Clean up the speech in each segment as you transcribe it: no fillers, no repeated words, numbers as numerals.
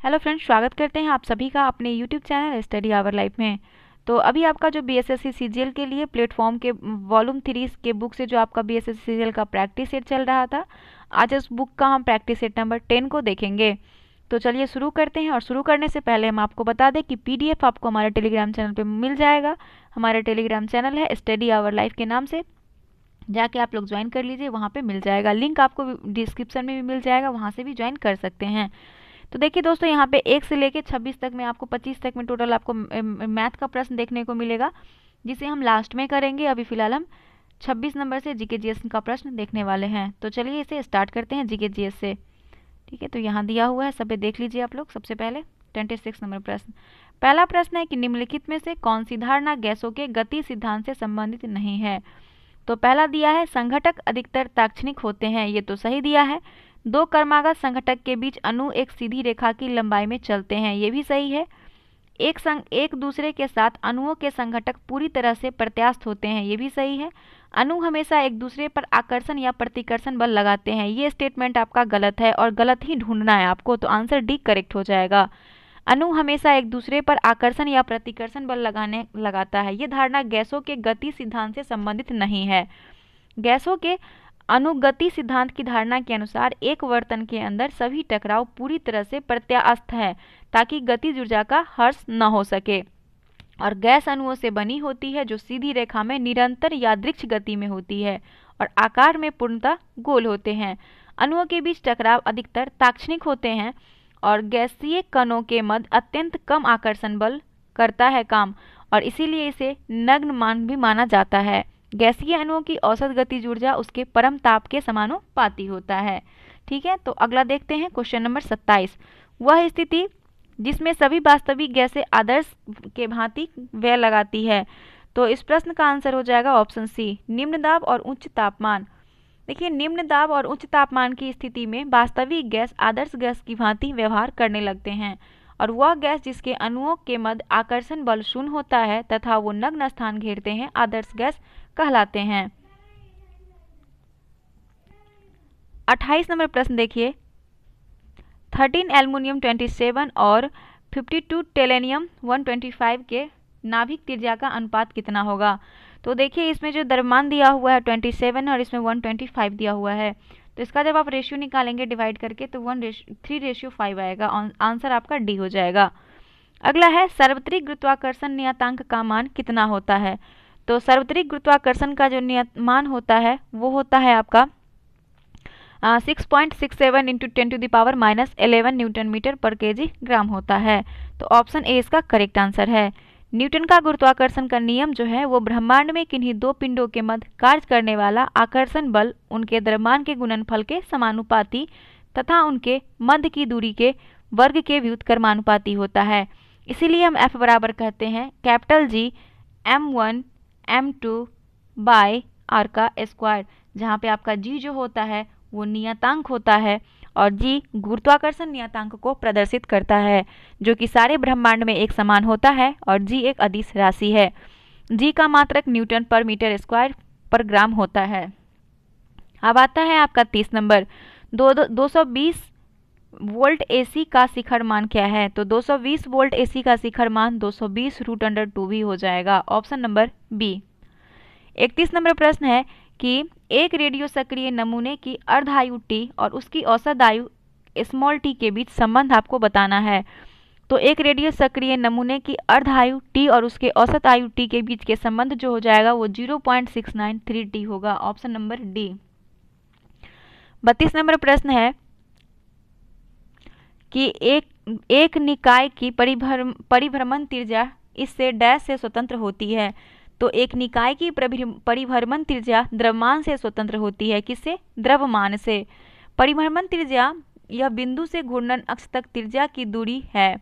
Hello friends, स्वागत करते हैं आप सभी का अपने YouTube channel study hour life में। तो अभी आपका जो बीएसएससी सीजीएल के लिए प्लेटफॉर्म के वॉल्यूम 3 के बुक से जो आपका बीएसएससी सीजीएल का प्रैक्टिस सेट चल रहा था, आज इस बुक का हम प्रैक्टिस सेट नंबर 10 को देखेंगे। तो चलिए शुरू करते हैं। और शुरू करने से पहले हम आपको बता दें कि पीडीएफ आपको हमारे टेलीग्राम चैनल पर मिल जाएगा। हमारा टेलीग्राम चैनल है स्टडी आवर लाइफ के नाम से, जाके आप लोग ज्वाइन कर लीजिए, वहाँ पे मिल जाएगा। लिंक आपको डिस्क्रिप्शन में भी मिल जाएगा, वहाँ से भी ज्वाइन कर सकते हैं। तो देखिए दोस्तों, यहाँ पे 1 से लेके 26 तक में आपको 25 तक में टोटल आपको मैथ का प्रश्न देखने को मिलेगा, जिसे हम लास्ट में करेंगे। अभी फिलहाल हम 26 नंबर से जीके जीएस का प्रश्न देखने वाले हैं। तो चलिए इसे स्टार्ट करते हैं जीके जीएस से। ठीक है, तो यहाँ दिया हुआ है, सब पे देख लीजिए आप लोग। सबसे पहले 26 नंबर प्रश्न। पहला प्रश्न है कि निम्नलिखित में से कौन सी धारणा गैसों के गति सिद्धांत से संबंधित नहीं है। तो पहला दिया है संघटक अधिकतर ताक्षणिक होते हैं, ये तो सही दिया है। दो क्रमागत संघटक के बीच अणु एक सीधी रेखा की लंबाई में चलते हैं, ये भी सही है। एक दूसरे के साथ अणुओं के संघटक पूरी तरह से प्रत्यास्थ होते हैं, ये भी सही है। अणु हमेशा एक दूसरे पर आकर्षण या प्रतिकर्षण बल लगाते हैं, ये स्टेटमेंट आपका गलत है और गलत ही ढूंढना है आपको, तो आंसर डी करेक्ट हो जाएगा। अणु हमेशा एक दूसरे पर आकर्षण या प्रतिकर्षण बल लगाता है, ये धारणा गैसों के गति सिद्धांत से संबंधित नहीं है। गैसों के अनुगति सिद्धांत की धारणा के अनुसार एक वर्तन के अंदर सभी टकराव पूरी तरह से प्रत्यास्थ है, ताकि गतिज ऊर्जा का हर्ष न हो सके। और गैस अणुओं से बनी होती है जो सीधी रेखा में निरंतर यादृक्ष गति में होती है और आकार में पूर्णतः गोल होते हैं। अणुओं के बीच टकराव अधिकतर ताक्षणिक होते हैं और गैसीय कणों के मध्य अत्यंत कम आकर्षण बल करता है काम, और इसीलिए इसे नग्न मान भी माना जाता है। गैसीय अणुओं की औसत गतिज ऊर्जा उसके परम ताप के समानुपाती होता है। ठीक है, तो अगला देखते हैं क्वेश्चन नंबर 27। वह स्थिति जिसमें सभी वास्तविक गैसें आदर्श के भांति व्यय लगाती है। तो इस प्रश्न का आंसर हो जाएगा ऑप्शन सी, निम्न दाब और उच्च तापमान। देखिए, निम्न दाब और उच्च तापमान की स्थिति में वास्तविक गैस आदर्श गैस की भांति व्यवहार करने लगते हैं, और वह गैस जिसके अणुओं के मध्य आकर्षण बल शून्य होता है तथा वो नग्न स्थान घेरते हैं, आदर्श गैस कहलाते हैं। 28 नंबर प्रश्न देखिए, 13 एल्युमिनियम 27 और 52 टेलेनियम 125 के नाभिक त्रिज्या का अनुपात कितना होगा। तो देखिए, इसमें जो द्रव्यमान दिया हुआ है 27 और इसमें 125 दिया हुआ है, तो इसका जब आप रेशियो निकालेंगे डिवाइड करके तो 3:5 आएगा। आंसर आपका डी हो जाएगा। अगला है सार्वत्रिक गुरुत्वाकर्षण नियतांक का मान कितना होता है। तो सार्वत्रिक गुरुत्वाकर्षण का जो मान होता है वो होता है आपका 6.67 इंटू 10⁻⁻11 न्यूटन मीटर पर केजी ग्राम होता है। तो ऑप्शन ए इसका करेक्ट आंसर है। न्यूटन का गुरुत्वाकर्षण का नियम जो है वो ब्रह्मांड में किन्हीं दो पिंडों के मध्य कार्य करने वाला आकर्षण बल उनके द्रव्यमान के गुणनफल के समानुपाती तथा उनके मध्य की दूरी के वर्ग के व्युत्क्रमानुपाती होता है। इसीलिए हम F बराबर कहते हैं capital G m1 m2 by r का स्क्वायर, जहाँ पे आपका G जो होता है वो नियतांक होता है और G गुरुत्वाकर्षण नियतांक को प्रदर्शित करता है, जो कि सारे ब्रह्मांड में एक समान होता है, और G एक अदिश राशि है। G का मात्रक न्यूटन पर मीटर स्क्वायर पर ग्राम होता है। अब आता है आपका 30 नंबर, 220 वोल्ट एसी का शिखर मान क्या है। तो 220 वोल्ट एसी का शिखर मान 220√2 भी हो जाएगा, ऑप्शन नंबर बी। 31 नंबर प्रश्न है कि एक रेडियो सक्रिय नमूने की अर्ध आयु टी और उसकी औसत आयु स्मॉल टी के बीच संबंध आपको बताना है। तो एक रेडियो सक्रिय नमूने की अर्ध आयु टी और उसके औसत आयु टी के बीच के संबंध जो हो जाएगा वो 0.693 टी होगा, ऑप्शन नंबर डी। 32 नंबर प्रश्न है कि एक निकाय की परिभ्रमण त्रिज्या इससे डैश से स्वतंत्र होती है। तो एक निकाय की परिभ्रमण त्रिज्या द्रव्यमान से स्वतंत्र होती है, किससे, द्रव्यमान से। परिभ्रमण त्रिज्या यह बिंदु से घूर्णन अक्ष तक त्रिज्या की दूरी है,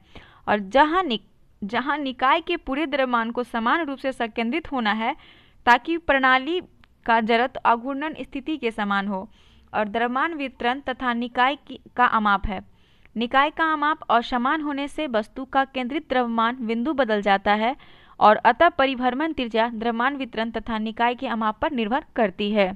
और जहां निकाय के पूरे द्रव्यमान को समान रूप से संकेंद्रित होना है ताकि प्रणाली का जड़त्व अघूर्णन स्थिति के समान हो, और द्रव्यमान वितरण तथा निकाय का अमाप है। निकाय का अमाप असमान होने से वस्तु का केंद्रित द्रव्यमान बिंदु बदल जाता है, और अतः परिभ्रमण त्रिज्या द्रव्यमान वितरण तथा निकाय के अमाप पर निर्भर करती है।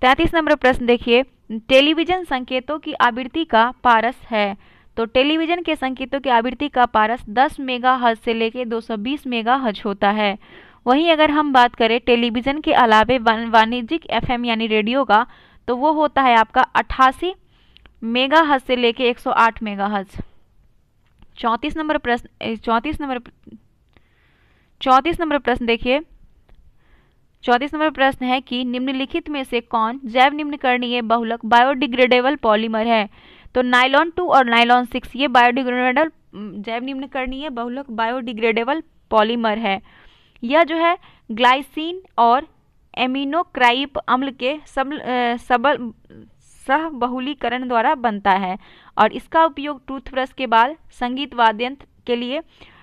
33 नंबर प्रश्न देखिए, टेलीविजन संकेतों की आवृत्ति का पारस है। तो टेलीविजन के संकेतों की आवृत्ति का पारस 10 मेगाहर्ट्ज से लेकर 220 मेगाहर्ट्ज होता है। वहीं अगर हम बात करें टेलीविजन के अलावे वाणिज्यिक एफएम यानी रेडियो का, तो वो होता है आपका 88 मेगाहर्ट्ज से लेकर 108 मेगाहर्ट्ज। 34 नंबर प्रश्न देखिए। 34 नंबर प्रश्न है कि निम्नलिखित में से कौन जैव निम्नकरणीय बहुलक बायोडिग्रेडेबल पॉलीमर है? तो नाइलॉन 2 और नाइलॉन 6 ये बायोडिग्रेडेबल जैव निम्नकरणीय बहुलक बायोडिग्रेडेबल पॉलीमर है। यह जो है ग्लाइसिन और एमिनोक्राइक अम्ल के सहबहुलीकरण द्वारा बनता है और इसका उपयोग टूथब्रश के बाल, संगीत वाद्य यंत्र के लिए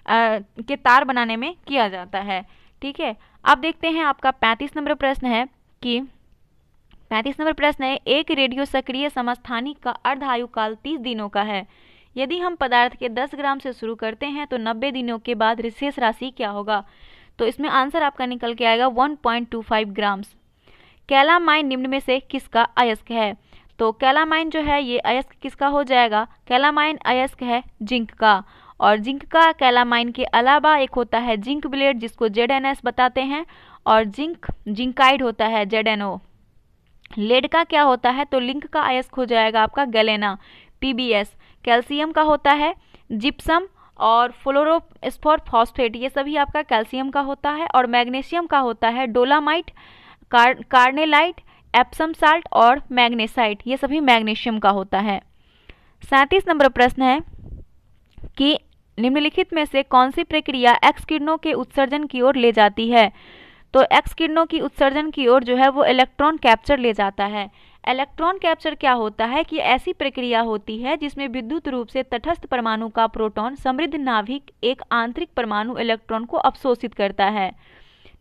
के तार बनाने में किया जाता है। ठीक है, अब देखते हैं आपका 35 नंबर प्रश्न है कि 35 नंबर प्रश्न है, एक रेडियो सक्रिय समस्थानिक का अर्ध आयु काल 30 दिनों का है। यदि हम पदार्थ के 10 ग्राम से शुरू करते हैं तो 90 दिनों के बाद शेष राशि क्या होगा? तो इसमें आंसर आपका निकल के आएगा 1.25 ग्राम्स। कैलामाइन निम्न में से किसका अयस्क है? तो कैलामाइन जो है ये अयस्क किसका हो जाएगा? कैलामाइन अयस्क है जिंक का, और जिंक का कैलामाइन के अलावा एक होता है जिंक ब्लेड जिसको ZNS बताते हैं, और जिंकाइड होता है ZNO। लेड का क्या होता है? तो लिंक का अयस्क हो जाएगा आपका गैलेना PbS। कैल्शियम का होता है जिप्सम और फ्लोरोस्फोर फॉस्फेट, ये सभी आपका कैल्शियम का होता है। और मैग्नीशियम का होता है डोलामाइट, कार्नेलाइट, एप्सम साल्ट और मैग्नेसाइट, ये सभी मैग्नीशियम का होता है। 37 नंबर प्रश्न है कि निम्नलिखित में से कौन सी प्रक्रिया एक्स किरणों के उत्सर्जन की ओर ले जाती है? तो एक्स किरणों की उत्सर्जन की ओर जो है वो इलेक्ट्रॉन कैप्चर ले जाता है। इलेक्ट्रॉन कैप्चर क्या होता है कि ऐसी प्रक्रिया होती है जिसमें विद्युत रूप से तटस्थ परमाणु का प्रोटॉन समृद्ध नाभिक एक आंतरिक परमाणु इलेक्ट्रॉन को अवशोषित करता है।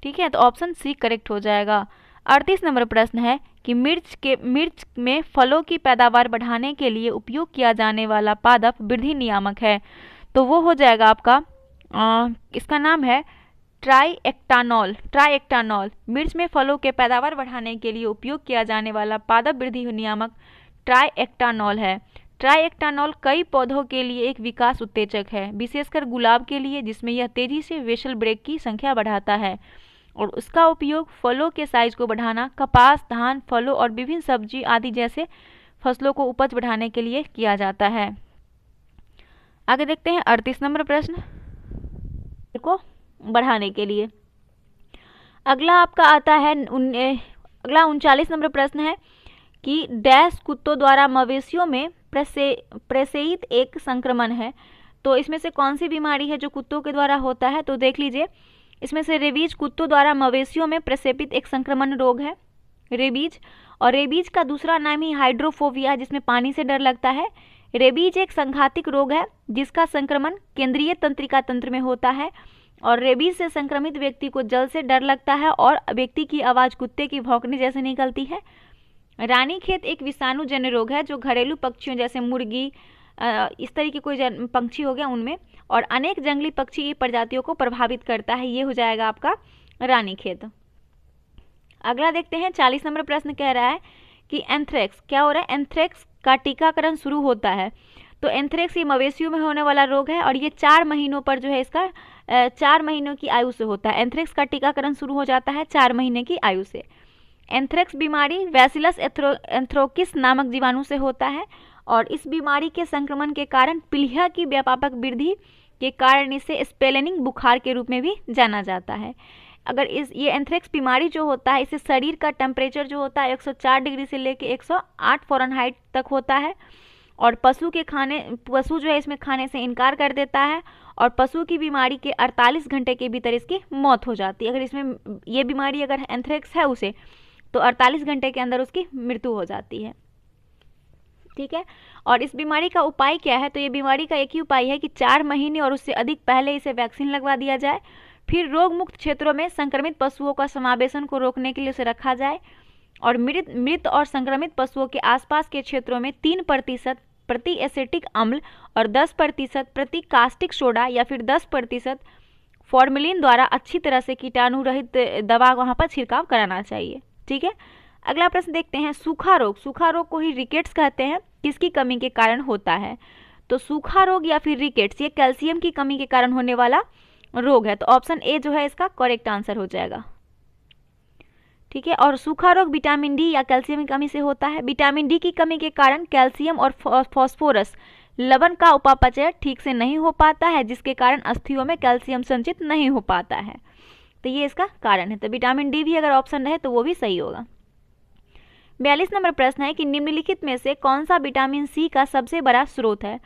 ठीक है, तो ऑप्शन सी करेक्ट हो जाएगा। 38 नंबर प्रश्न है कि मिर्च में फलों की पैदावार बढ़ाने के लिए उपयोग किया जाने वाला पादप वृद्धि नियामक है। तो वो हो जाएगा आपका इसका नाम है ट्राइएक्टानॉल। मिर्च में फलों के पैदावार बढ़ाने के लिए उपयोग किया जाने वाला पादप वृद्धि नियामक ट्राइएक्टानॉल है। ट्राइएक्टानॉल कई पौधों के लिए एक विकास उत्तेजक है, विशेषकर गुलाब के लिए, जिसमें यह तेजी से वेसल ब्रेक की संख्या बढ़ाता है और उसका उपयोग फलों के साइज को बढ़ाना, कपास, धान, फलों और विभिन्न सब्जी आदि जैसे फसलों को उपज बढ़ाने के लिए किया जाता है। आगे देखते हैं 38 नंबर प्रश्न को बढ़ाने के लिए। अगला आपका आता है अगला 39 नंबर प्रश्न है कि डैश कुत्तों द्वारा मवेशियों में प्रेषित एक संक्रमण है। तो इसमें से कौन सी बीमारी है जो कुत्तों के द्वारा होता है? तो देख लीजिए, इसमें से रेबीज कुत्तों द्वारा मवेशियों में प्रक्षेपित एक संक्रमण रोग है रेबीज, और रेबीज का दूसरा नाम ही हाइड्रोफोबिया है जिसमें पानी से डर लगता है। रेबीज एक संघातिक रोग है जिसका संक्रमण केंद्रीय तंत्रिका तंत्र में होता है और रेबीज से संक्रमित व्यक्ति को जल से डर लगता है और व्यक्ति की आवाज़ कुत्ते की भौंकने जैसे निकलती है। रानीखेत एक विषाणुजन्य रोग है जो घरेलू पक्षियों जैसे मुर्गी, इस तरह की कोई पंछी हो गया उनमें, और अनेक जंगली पक्षी प्रजातियों को प्रभावित करता है। ये हो जाएगा आपका रानीखेत। अगला देखते हैं 40 नंबर प्रश्न कह रहा है कि एंथ्रेक्स क्या हो रहा है? एंथ्रेक्स का टीकाकरण शुरू होता है। तो एंथ्रेक्स ये मवेशियों में होने वाला रोग है और ये 4 महीनों पर जो है इसका 4 महीनों की आयु से होता है। एंथ्रेक्स का टीकाकरण शुरू हो जाता है 4 महीने की आयु से। एंथ्रेक्स बीमारी बैसिलस एंथ्रोकिस नामक जीवाणु से होता है और इस बीमारी के संक्रमण के कारण पीलिया की व्यापक वृद्धि के कारण इसे स्पेलिनिंग बुखार के रूप में भी जाना जाता है। अगर ये एंथ्रेक्स बीमारी जो होता है इसे शरीर का टेम्परेचर जो होता है 104 डिग्री से लेकर 108 फ़ारेनहाइट तक होता है और पशु जो है इसमें खाने से इनकार कर देता है और पशु की बीमारी के 48 घंटे के भीतर इसकी मौत हो जाती है। अगर इसमें ये बीमारी अगर एंथ्रेक्स है उसे तो 48 घंटे के अंदर उसकी मृत्यु हो जाती है। ठीक है, और इस बीमारी का उपाय क्या है? तो ये बीमारी का एक ही उपाय है कि 4 महीने और उससे अधिक पहले इसे वैक्सीन लगवा दिया जाए, फिर रोग मुक्त क्षेत्रों में संक्रमित पशुओं का समावेशन को रोकने के लिए उसे रखा जाए और मृत और संक्रमित पशुओं के आसपास के क्षेत्रों में 3% प्रति एसिटिक अम्ल और 10% प्रति कास्टिक सोडा या फिर 10% फॉर्मेलिन द्वारा अच्छी तरह से कीटाणु रहित दवा वहाँ पर छिड़काव कराना चाहिए। ठीक है, अगला प्रश्न देखते हैं सूखा रोग। सूखा रोग को ही रिकेट्स कहते हैं, किसकी कमी के कारण होता है? तो सूखा रोग या फिर रिकेट्स, ये कैल्शियम की कमी के कारण होने वाला रोग है। तो ऑप्शन ए जो है इसका करेक्ट आंसर हो जाएगा। ठीक है, और सूखा रोग विटामिन डी या कैल्शियम की कमी से होता है। विटामिन डी की कमी के कारण कैल्शियम और फास्फोरस लवण का उपापचय ठीक से नहीं हो पाता है, जिसके कारण अस्थियों में कैल्शियम संचित नहीं हो पाता है। तो ये इसका कारण है। तो विटामिन डी भी अगर ऑप्शन रहे तो वो भी सही होगा। 42 नंबर प्रश्न है कि निम्नलिखित में से कौन सा विटामिन सी का सबसे बड़ा स्रोत है।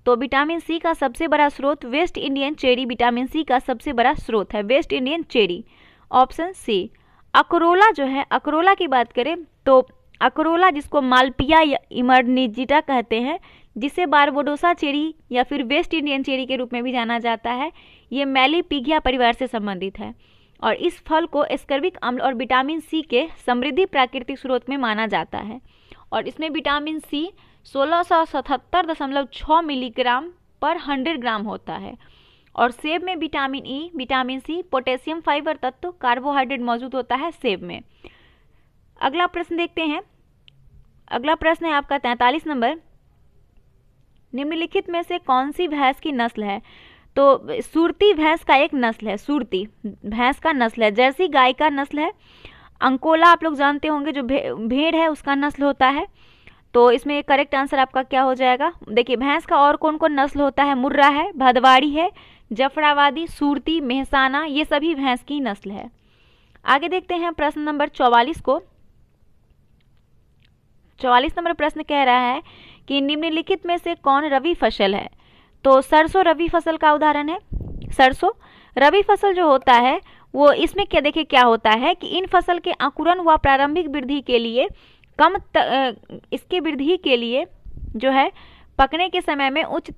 तो विटामिन सी का सबसे बड़ा स्रोत West Indian cherry vitamin C का सबसे बड़ा स्रोत है, West Indian cherry, option C. Acerola जो है, अकरोला की बात करें तो अकरोला जिसको मालपिया या इमरनिजिटा कहते हैं, जिसे बारबोडोसा चेरी या फिर वेस्ट इंडियन चेरी के रूप में भी जाना जाता है, ये मेलिपिगिया परिवार से संबंधित है और इस फल को एस्कर्बिक अम्ल और विटामिन सी के समृद्धि प्राकृतिक स्रोत में माना जाता है और इसमें विटामिन सी 1677.6 मिलीग्राम पर 100 ग्राम होता है। और सेब में vitamin E, vitamin C, potassium, fibre तत्व, कार्बोहाइड्रेट मौजूद होता है सेब में। अगला प्रश्न देखते हैं। अगला प्रश्न है आपका 43 नंबर। निम्नलिखित में से कौन सी भैंस की नस्ल है। तो सुरती भैंस का एक नस्ल है, सुरती भैंस का नस्ल है। जर्सी गाय का नस्ल है। अंकोला आप लोग जानते होंगे जो भेड़ है उसका नस्ल होता है। तो इसमें करेक्ट आंसर आपका क्या हो जाएगा। देखिए भैंस का और कौन कौन नस्ल होता है, मुर्रा है, भदवाड़ी है, जफराबादी, सुरती, मेहसाना, ये सभी भैंस की नस्ल है। आगे देखते हैं प्रश्न नंबर 44 को। 44 नंबर प्रश्न कह रहा है कि निम्नलिखित में से कौन रबी फसल है। तो सरसों रबी फसल का उदाहरण है। सरसों रबी फसल जो होता है वो इसमें क्या, देखिए क्या होता है कि इन फसल के अंकुरन व प्रारंभिक वृद्धि के लिए इसके वृद्धि के लिए जो है पकने के समय में उच्च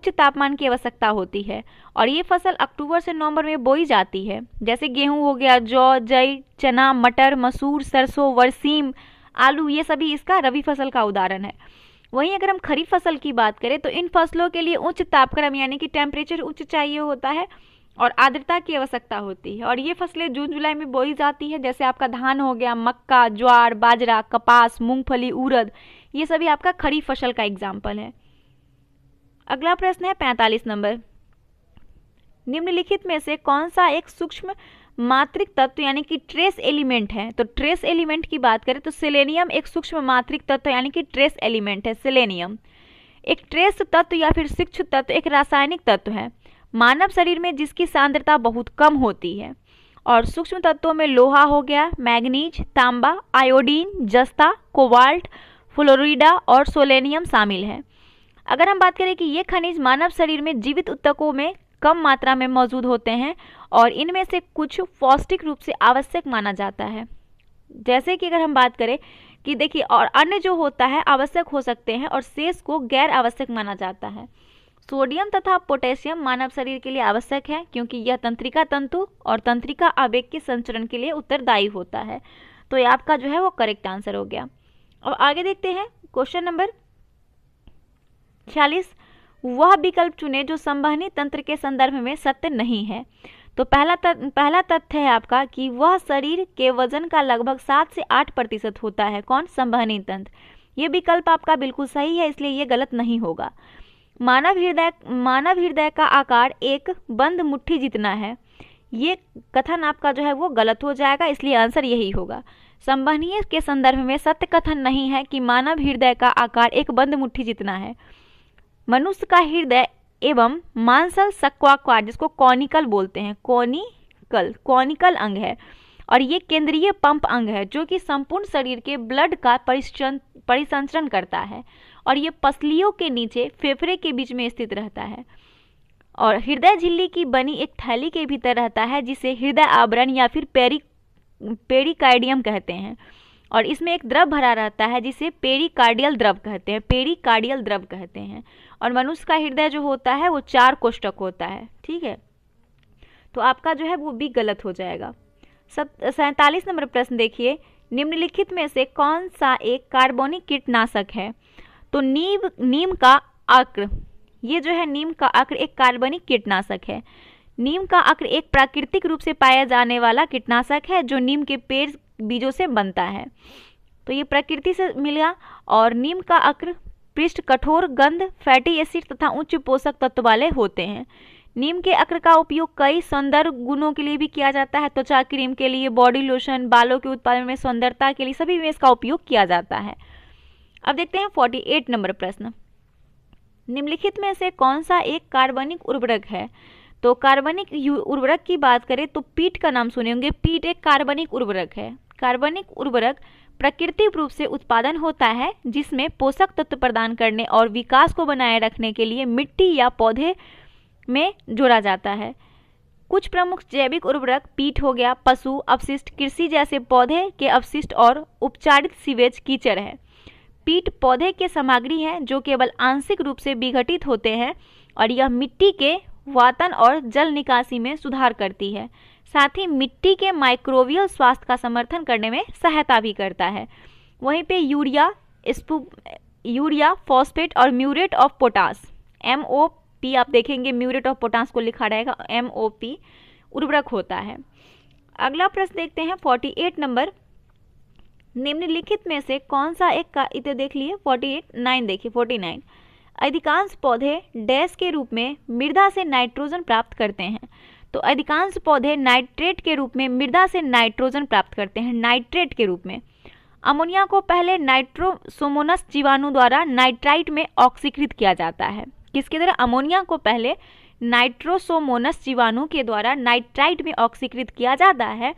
तापमान की आवश्यकता होती है और ये फसल अक्टूबर से नवंबर में बोई जाती है। जैसे गेहूं हो गया, जौ, जई, चना, मटर, मसूर, सरसों, बरसीम, आलू, ये सभी इसका रबी फसल का उदाहरण है। वहीं अगर हम खरीफ फसल की बात करें तो इन फसलों के लिए उच्च तापक्रम यानी कि टेम्परेचर उच्च चाहिए होता है और आर्द्रता की आवश्यकता होती है और ये फसलें जून जुलाई में बोई जाती है। जैसे आपका धान हो गया, मक्का, ज्वार, बाजरा, कपास, मूंगफली, उड़द, ये सभी आपका खरीफ फसल का एग्जाम्पल है। अगला प्रश्न है 45 नंबर। निम्नलिखित में से कौन सा एक सूक्ष्म मात्रिक तत्व यानी कि ट्रेस एलिमेंट है। तो ट्रेस एलिमेंट की बात करें तो सेलेनियम एक सूक्ष्म मात्रिक तत्व यानी कि ट्रेस एलिमेंट है। सेलेनियम एक ट्रेस तत्व या फिर सूक्ष्म तत्व, एक रासायनिक तत्व है मानव शरीर में जिसकी सांद्रता बहुत कम होती है और सूक्ष्म तत्वों में लोहा हो गया, मैग्नीज, तांबा, आयोडीन, जस्ता, कोबाल्ट, फ्लोरिडा और सोलेनियम शामिल है। अगर हम बात करें कि ये खनिज मानव शरीर में जीवित ऊतकों में कम मात्रा में मौजूद होते हैं और इनमें से कुछ पौष्टिक रूप से आवश्यक माना जाता है। जैसे कि अगर हम बात करें कि देखिए और अन्य जो होता है आवश्यक हो सकते हैं और शेष को गैर आवश्यक माना जाता है। सोडियम तथा पोटेशियम मानव शरीर के लिए आवश्यक है क्योंकि यह तंत्रिका तंतु और तंत्रिका आवेग के संचरण के लिए उत्तरदायी होता है। तो ये आपका जो है वो करेक्ट आंसर हो गया। और आगे देखते हैं क्वेश्चन नंबर 46। वह विकल्प चुने जो संवहनी तंत्र के संदर्भ में सत्य नहीं है। तो पहला तथ्य है आपका कि वह शरीर के वजन का लगभग 7 से 8% होता है। कौन? संवहनी तंत्र। ये विकल्प आपका बिल्कुल सही है, इसलिए ये गलत नहीं होगा। मानव हृदय का आकार एक बंद मुट्ठी जितना है, ये कथन आपका जो है वो गलत हो जाएगा, इसलिए आंसर यही होगा। संवहनीय के संदर्भ में सत्य कथन नहीं है कि मानव हृदय का आकार एक बंद मुट्ठी जितना है। मनुष्य का हृदय एवं मांसल सक्वाकार, जिसको कॉनिकल बोलते हैं, कॉनिकल अंग है और ये केंद्रीय पंप अंग है जो कि संपूर्ण शरीर के ब्लड का परिसंचरण करता है और ये पसलियों के नीचे फेफड़े के बीच में स्थित रहता है और हृदय झिल्ली की बनी एक थैली के भीतर रहता है जिसे हृदय आवरण या फिर पेरिकार्डियम कहते हैं और इसमें एक द्रव भरा रहता है जिसे पेरिकार्डियल द्रव कहते हैं और मनुष्य का हृदय जो होता है वो 4 कोष्ठक होता है। ठीक है, तो आपका जो है वो भी गलत हो जाएगा। 47 नंबर प्रश्न देखिए, निम्नलिखित में से कौन सा एक कार्बनिक कीटनाशक है। तो नीम का अक्र, ये जो है नीम का अक्र एक कार्बनिक कीटनाशक है। नीम का अक्र एक प्राकृतिक रूप से पाया जाने वाला कीटनाशक है जो नीम के पेड़ बीजों से बनता है। तो ये प्रकृति से मिला और नीम का अक्र पृष्ठ कठोर, गंध, फैटी एसिड तथा उच्च पोषक तत्व वाले होते हैं। नीम के अक्र का उपयोग कई सौंदर्य गुणों के लिए भी किया जाता है। त्वचा क्रीम के लिए, बॉडी लोशन, बालों के उत्पादन में, सौंदर्यता के लिए, सभी में इसका उपयोग किया जाता है। अब देखते हैं 48 नंबर प्रश्न। निम्नलिखित में से कौन सा एक कार्बनिक उर्वरक है? तो कार्बनिक उर्वरक की बात करें तो पीट का नाम सुने होंगे। पीट एक कार्बनिक उर्वरक है। कार्बनिक उर्वरक प्राकृतिक रूप से उत्पादन होता है जिसमें पोषक तत्व प्रदान करने और विकास को बनाए रखने के लिए मिट्टी या पौधे में जोड़ा जाता है। कुछ प्रमुख जैविक उर्वरक पीट हो गया, पशु अपशिष्ट, कृषि जैसे पौधे के अपशिष्ट और उपचारित सीवेज कीचड़ है। पीट पौधे के सामग्री है जो केवल आंशिक रूप से विघटित होते हैं और यह मिट्टी के वातन और जल निकासी में सुधार करती है। साथ ही मिट्टी के माइक्रोबियल स्वास्थ्य का समर्थन करने में सहायता भी करता है। वहीं पे यूरिया, फॉस्फेट और म्यूरेट ऑफ पोटास, MOP, आप देखेंगे म्यूरेट ऑफ पोटास को लिखा रहेगा MOP उर्वरक होता है। अगला प्रश्न देखते हैं 48 नंबर। निम्नलिखित में से कौन सा एक का, इसे देख लिए 49 देखिए 49। अधिकांश पौधे डैश के रूप में मृदा से नाइट्रोजन प्राप्त करते हैं। तो अधिकांश पौधे नाइट्रेट के रूप में मृदा से नाइट्रोजन प्राप्त करते हैं, नाइट्रेट के रूप में। अमोनिया को पहले नाइट्रोसोमोनस जीवाणु द्वारा नाइट्राइट में ऑक्सीकृत किया जाता है। किसके द्वारा? अमोनिया को पहले नाइट्रोसोमोनस जीवाणु के द्वारा नाइट्राइट में ऑक्सीकृत किया जाता है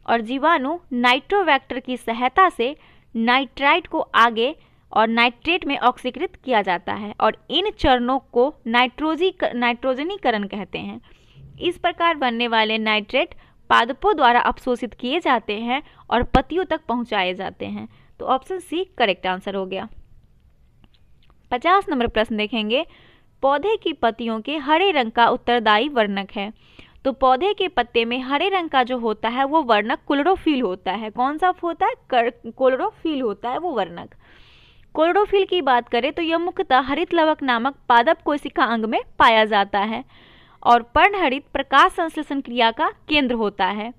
और जीवाणु नाइट्रोवेक्टर की सहायता से नाइट्राइट को आगे और नाइट्रेट में ऑक्सीकृत किया जाता है और इन चरणों को नाइट्रोजनीकरण कहते हैं। इस प्रकार बनने वाले नाइट्रेट पादपों द्वारा अवशोषित किए जाते हैं और पत्तियों तक पहुंचाए जाते हैं। तो ऑप्शन सी करेक्ट आंसर हो गया। 50 नंबर प्रश्न देखेंगे। पौधे की पत्तियों के हरे रंग का उत्तरदायी वर्णक है। तो पौधे के पत्ते में हरे रंग का जो होता है वो वर्णक क्लोरोफिल होता है। कौन सा होता है? क्लोरोफिल होता है वो वर्णक। क्लोरोफिल की बात करें तो यह मुख्यतः हरित लवक नामक पादप कोशिका अंग में पाया जाता है और पर्णहरित प्रकाश संश्लेषण क्रिया का केंद्र होता है।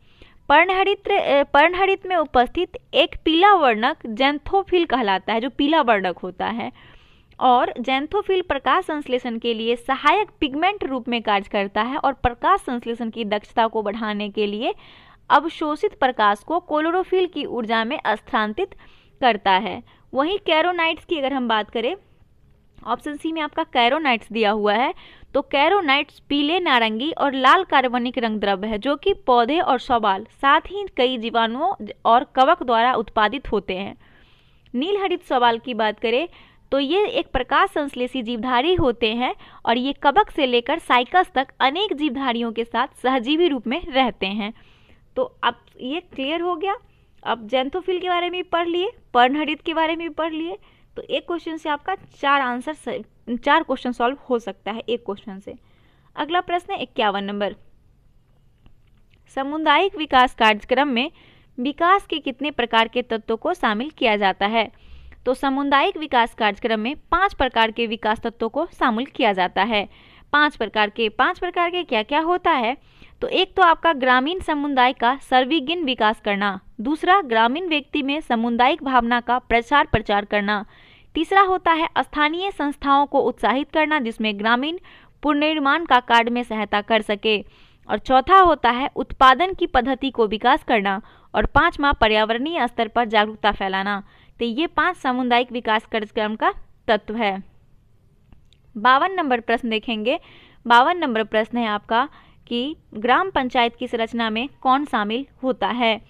पर्णहरित में उपस्थित एक पीला वर्णक ज़ैंथोफिल कहलाता है, जो पीला वर्णक होता है। और ज़ैंथोफिल प्रकाश संश्लेषण के लिए सहायक पिगमेंट रूप में कार्य करता है और प्रकाश संश्लेषण की दक्षता को बढ़ाने के लिए अवशोषित प्रकाश को क्लोरोफिल की ऊर्जा में स्थानांतरित करता है। वहीं कैरोनाइट्स की अगर हम बात करें, ऑप्शन सी में आपका कैरोनाइट्स दिया हुआ है। तो कैरोनाइट्स पीले, नारंगी और लाल कार्बनिक रंग द्रव्य है जो कि पौधे और शैवाल साथ ही कई जीवाणुओं और कवक द्वारा उत्पादित होते हैं। नील हरित शैवाल की बात करें तो ये एक प्रकाश संश्लेषी जीवधारी होते हैं और ये कवक से लेकर साइकस तक अनेक जीवधारियों के साथ सहजीवी रूप में रहते हैं। तो अब ये क्लियर हो गया। अब ज़ैंथोफिल के बारे में पढ़ लिए, पर्णहरित के बारे में भी पढ़ लिए। तो एक क्वेश्चन से आपका 4 क्वेश्चन सॉल्व हो सकता है एक क्वेश्चन से। अगला प्रश्न है 51 नंबर। सामुदायिक विकास कार्यक्रम में विकास के कितने प्रकार के तत्वों को शामिल किया जाता है? तो सामुदायिक विकास कार्यक्रम में 5 प्रकार के विकास तत्वों को शामिल किया जाता है। 5 प्रकार के क्या क्या होता है? तो एक तो आपका ग्रामीण समुदाय का सर्वांगीण विकास करना, दूसरा ग्रामीण व्यक्ति में सामुदायिक भावना का प्रचार करना, तीसरा होता है स्थानीय संस्थाओं को उत्साहित करना जिसमें ग्रामीण पुनर्निर्माण का कार्य में सहायता कर सके, और चौथा होता है उत्पादन की पद्धति को विकास करना, और 5वां पर्यावरणीय स्तर पर जागरूकता फैलाना। तो ये 5 सामुदायिक विकास कार्यक्रम का तत्व है। 52 नंबर प्रश्न देखेंगे। 52 नंबर प्रश्न है आपका कि ग्राम पंचायत की संरचना में कौन शामिल होता है?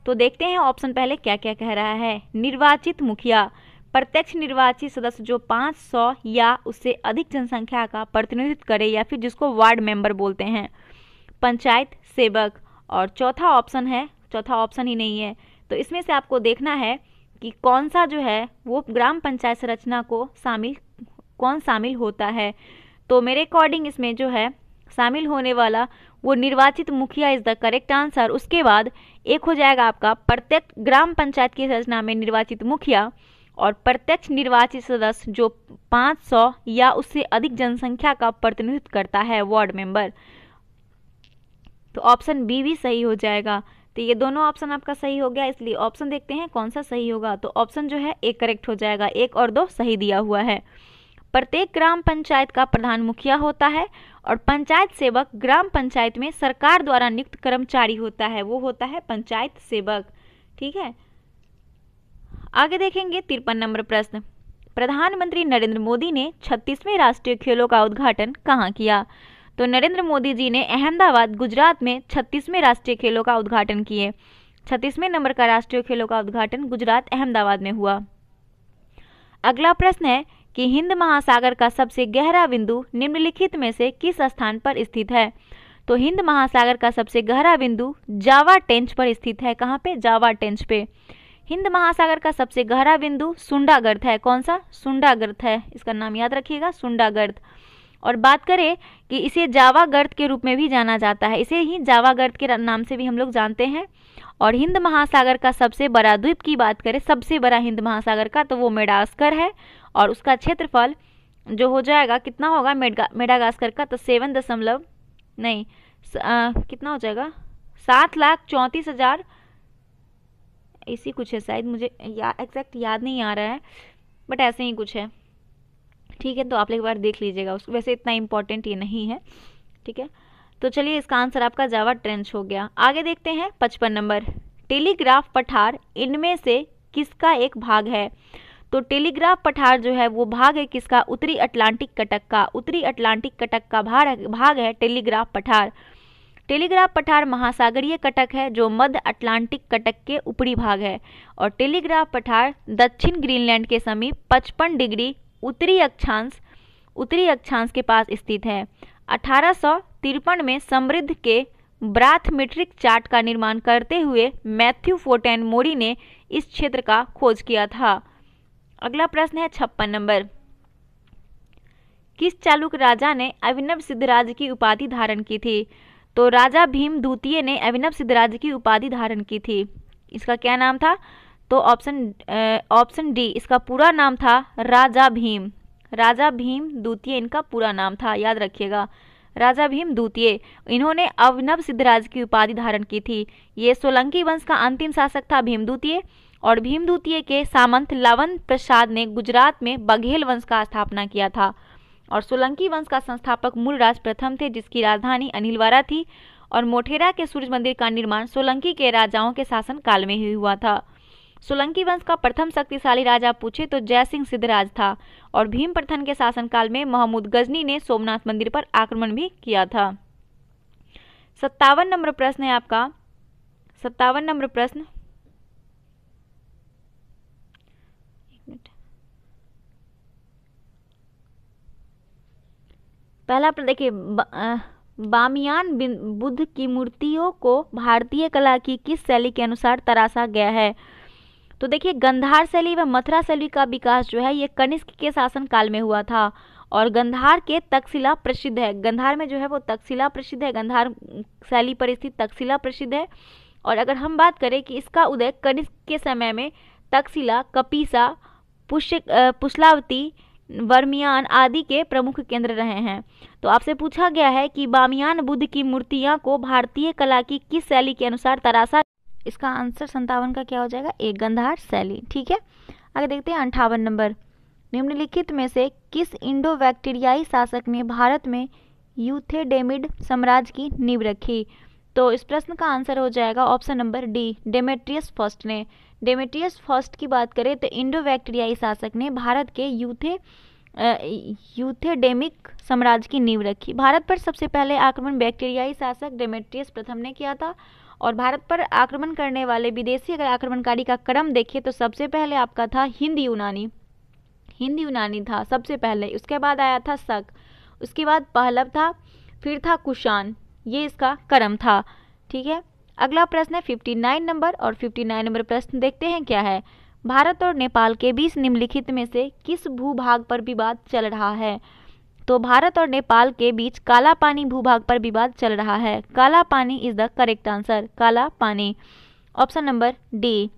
तो देखते हैं ऑप्शन पहले क्या क्या कह रहा है। निर्वाचित मुखिया, प्रत्यक्ष निर्वाचित सदस्य जो 500 या उससे अधिक जनसंख्या का प्रतिनिधित्व करे या फिर जिसको वार्ड मेंबर बोलते हैं, पंचायत सेवक, और चौथा ऑप्शन ही नहीं है। तो इसमें से आपको देखना है कि कौन सा जो है वो ग्राम पंचायत संरचना को शामिल होता है। तो मेरे अकॉर्डिंग इसमें जो है शामिल होने वाला वो निर्वाचित मुखिया इज द करेक्ट आंसर। उसके बाद एक हो जाएगा आपका प्रत्येक ग्राम पंचायत की संरचना में निर्वाचित मुखिया और प्रत्यक्ष निर्वाचित सदस्य जो 500 या उससे अधिक जनसंख्या का प्रतिनिधित्व करता है, वार्ड मेंबर। तो ऑप्शन बी भी सही हो जाएगा। तो ये दोनों ऑप्शन आपका सही हो गया, इसलिए ऑप्शन देखते हैं कौन सा सही होगा। तो ऑप्शन जो है ए करेक्ट हो जाएगा, 1 और 2 सही दिया हुआ है। प्रत्येक ग्राम पंचायत का प्रधान मुखिया होता है और पंचायत सेवक ग्राम पंचायत में सरकार द्वारा नियुक्त कर्मचारी होता है, वो होता है पंचायत सेवक। ठीक है, आगे देखेंगे 53 नंबर प्रश्न। प्रधानमंत्री नरेंद्र मोदी ने 36वें राष्ट्रीय खेलों का उद्घाटन कहाँ किया? तो नरेंद्र मोदी जी ने अहमदाबाद गुजरात में 36वें राष्ट्रीय खेलों का उद्घाटन किए। 36वें नंबर का राष्ट्रीय खेलों का उद्घाटन गुजरात अहमदाबाद में हुआ। अगला प्रश्न है कि हिंद महासागर का सबसे गहरा बिंदु निम्नलिखित में से किस स्थान पर स्थित है? तो हिंद महासागर का सबसे गहरा बिंदु जावा टेंच पर स्थित है। कहाँ पे? जावा टेंच पे। हिंद महासागर का सबसे गहरा बिंदु सुंडागर्त है। कौन सा? सुंडागर्त है, इसका नाम याद रखिएगा, सुंडागर्त। और बात करें कि इसे जावा गर्त के रूप में भी जाना जाता है, इसे ही जावा गर्त के नाम से भी हम लोग जानते हैं। और हिंद महासागर का सबसे बड़ा द्वीप की बात करें, सबसे बड़ा हिंद महासागर का, तो वो मेडागास्कर है और उसका क्षेत्रफल जो हो जाएगा कितना होगा मेडागास्कर का? तो 7 दशमलव नहीं कितना हो जाएगा 7,34,000 इसी कुछ है शायद, मुझे एग्जैक्ट याद नहीं आ रहा है, बट ऐसे ही कुछ है। ठीक है, तो आप एक बार देख लीजिएगा, उस वैसे इतना इम्पोर्टेंट ये नहीं है। ठीक है, तो चलिए इसका आंसर आपका जावा ट्रेंच हो गया। आगे देखते हैं 55 नंबर। टेलीग्राफ पठार इनमें से किसका एक भाग है? तो टेलीग्राफ पठार जो है वो भाग है किसका? उत्तरी अटलांटिक कटक का। उत्तरी अटलांटिक कटक का भाग है टेलीग्राफ पठार। टेलीग्राफ पठार महासागरीय कटक है जो मध्य अटलांटिक कटक के ऊपरी भाग है। और टेलीग्राफ पठार दक्षिण ग्रीनलैंड के समीप 55 डिग्री उत्तरी अक्षांश के पास स्थित है। 1853 में समृद्ध के ब्राथमेट्रिक चार्ट का निर्माण करते हुए मैथ्यू फोर्टेन मोरी ने इस क्षेत्र का खोज किया था। अगला प्रश्न है 56 नंबर। किस चालुक्य राजा ने अभिनव सिद्धराज की उपाधि धारण की थी? तो राजा भीम द्वितीय ने अभिनव सिद्धराज की उपाधि धारण की थी। इसका क्या नाम था? तो ऑप्शन डी, इसका पूरा नाम था राजा भीम। राजा भीम द्वितीय इनका पूरा नाम था, याद रखिएगा, राजा भीम द्वितीय। इन्होंने अभिनव सिद्धराज की उपाधि धारण की थी। ये सोलंकी वंश का अंतिम शासक था भीम द्वितीय, और भीम द्वितीय के सामंत लवण प्रसाद ने गुजरात में बघेल वंश का स्थापना किया था। और सोलंकी वंश का संस्थापक मूलराज प्रथम थे, जिसकी राजधानी अनिलवारा थी। और मोढेरा के सूर्य मंदिर का निर्माण सोलंकी के राजाओं के शासन काल में ही हुआ था। सोलंकी वंश का प्रथम शक्तिशाली राजा पूछे तो जयसिंह सिद्धराज था। और भीम प्रथम के शासनकाल में महमूद गजनी ने सोमनाथ मंदिर पर आक्रमण भी किया था। 57 नंबर प्रश्न है आपका। 57 नंबर प्रश्न, पहला देखिए, बामियान बुद्ध की मूर्तियों को भारतीय कला की किस शैली के अनुसार तराशा गया है? तो देखिए, गंधार शैली व मथुरा शैली का विकास जो है ये कनिष्क के शासन काल में हुआ था। और गंधार के तक्षशिला प्रसिद्ध है, गंधार में जो है वो तक्षशिला प्रसिद्ध है, गंधार शैली पर स्थित तक्षशिला प्रसिद्ध है। और अगर हम बात करें कि इसका उदय कनिष्क के समय में तक्षशिला, कपीसा, पुष्लावती, वर्मियान आदि के प्रमुख केंद्र रहे हैं। तो आपसे पूछा गया है कि बामियान बुद्ध की मूर्तियां को भारतीय कला की किस शैली के अनुसार तराशा? इसका आंसर 57 का क्या हो जाएगा? एक, गंधार शैली। ठीक है, आगे देखते हैं 58 नंबर। निम्नलिखित में से किस इंडो बैक्टीरियाई शासक ने भारत में यूथेडेमिड साम्राज्य की नींव रखी? तो इस प्रश्न का आंसर हो जाएगा option number D, Demetrius first ने। डेमेट्रियस फर्स्ट की बात करें तो इंडो बैक्टीरियाई शासक ने भारत के यूथेडेमिक साम्राज्य की नींव रखी। भारत पर सबसे पहले आक्रमण बैक्टीरियाई शासक डेमेट्रियस प्रथम ने किया था। और भारत पर आक्रमण करने वाले विदेशी अगर आक्रमणकारी का क्रम देखें तो सबसे पहले आपका था हिंद यूनानी था सबसे पहले, उसके बाद आया था शक, उसके बाद पहलव था, फिर था कुषाण, ये इसका क्रम था। ठीक है, अगला प्रश्न है 59 नंबर। और 59 नंबर प्रश्न देखते हैं क्या है। भारत और नेपाल के बीच निम्नलिखित में से किस भूभाग पर विवाद चल रहा है? तो भारत और नेपाल के बीच काला पानी भूभाग पर विवाद चल रहा है। काला पानी इज द करेक्ट आंसर, काला पानी, ऑप्शन नंबर डी।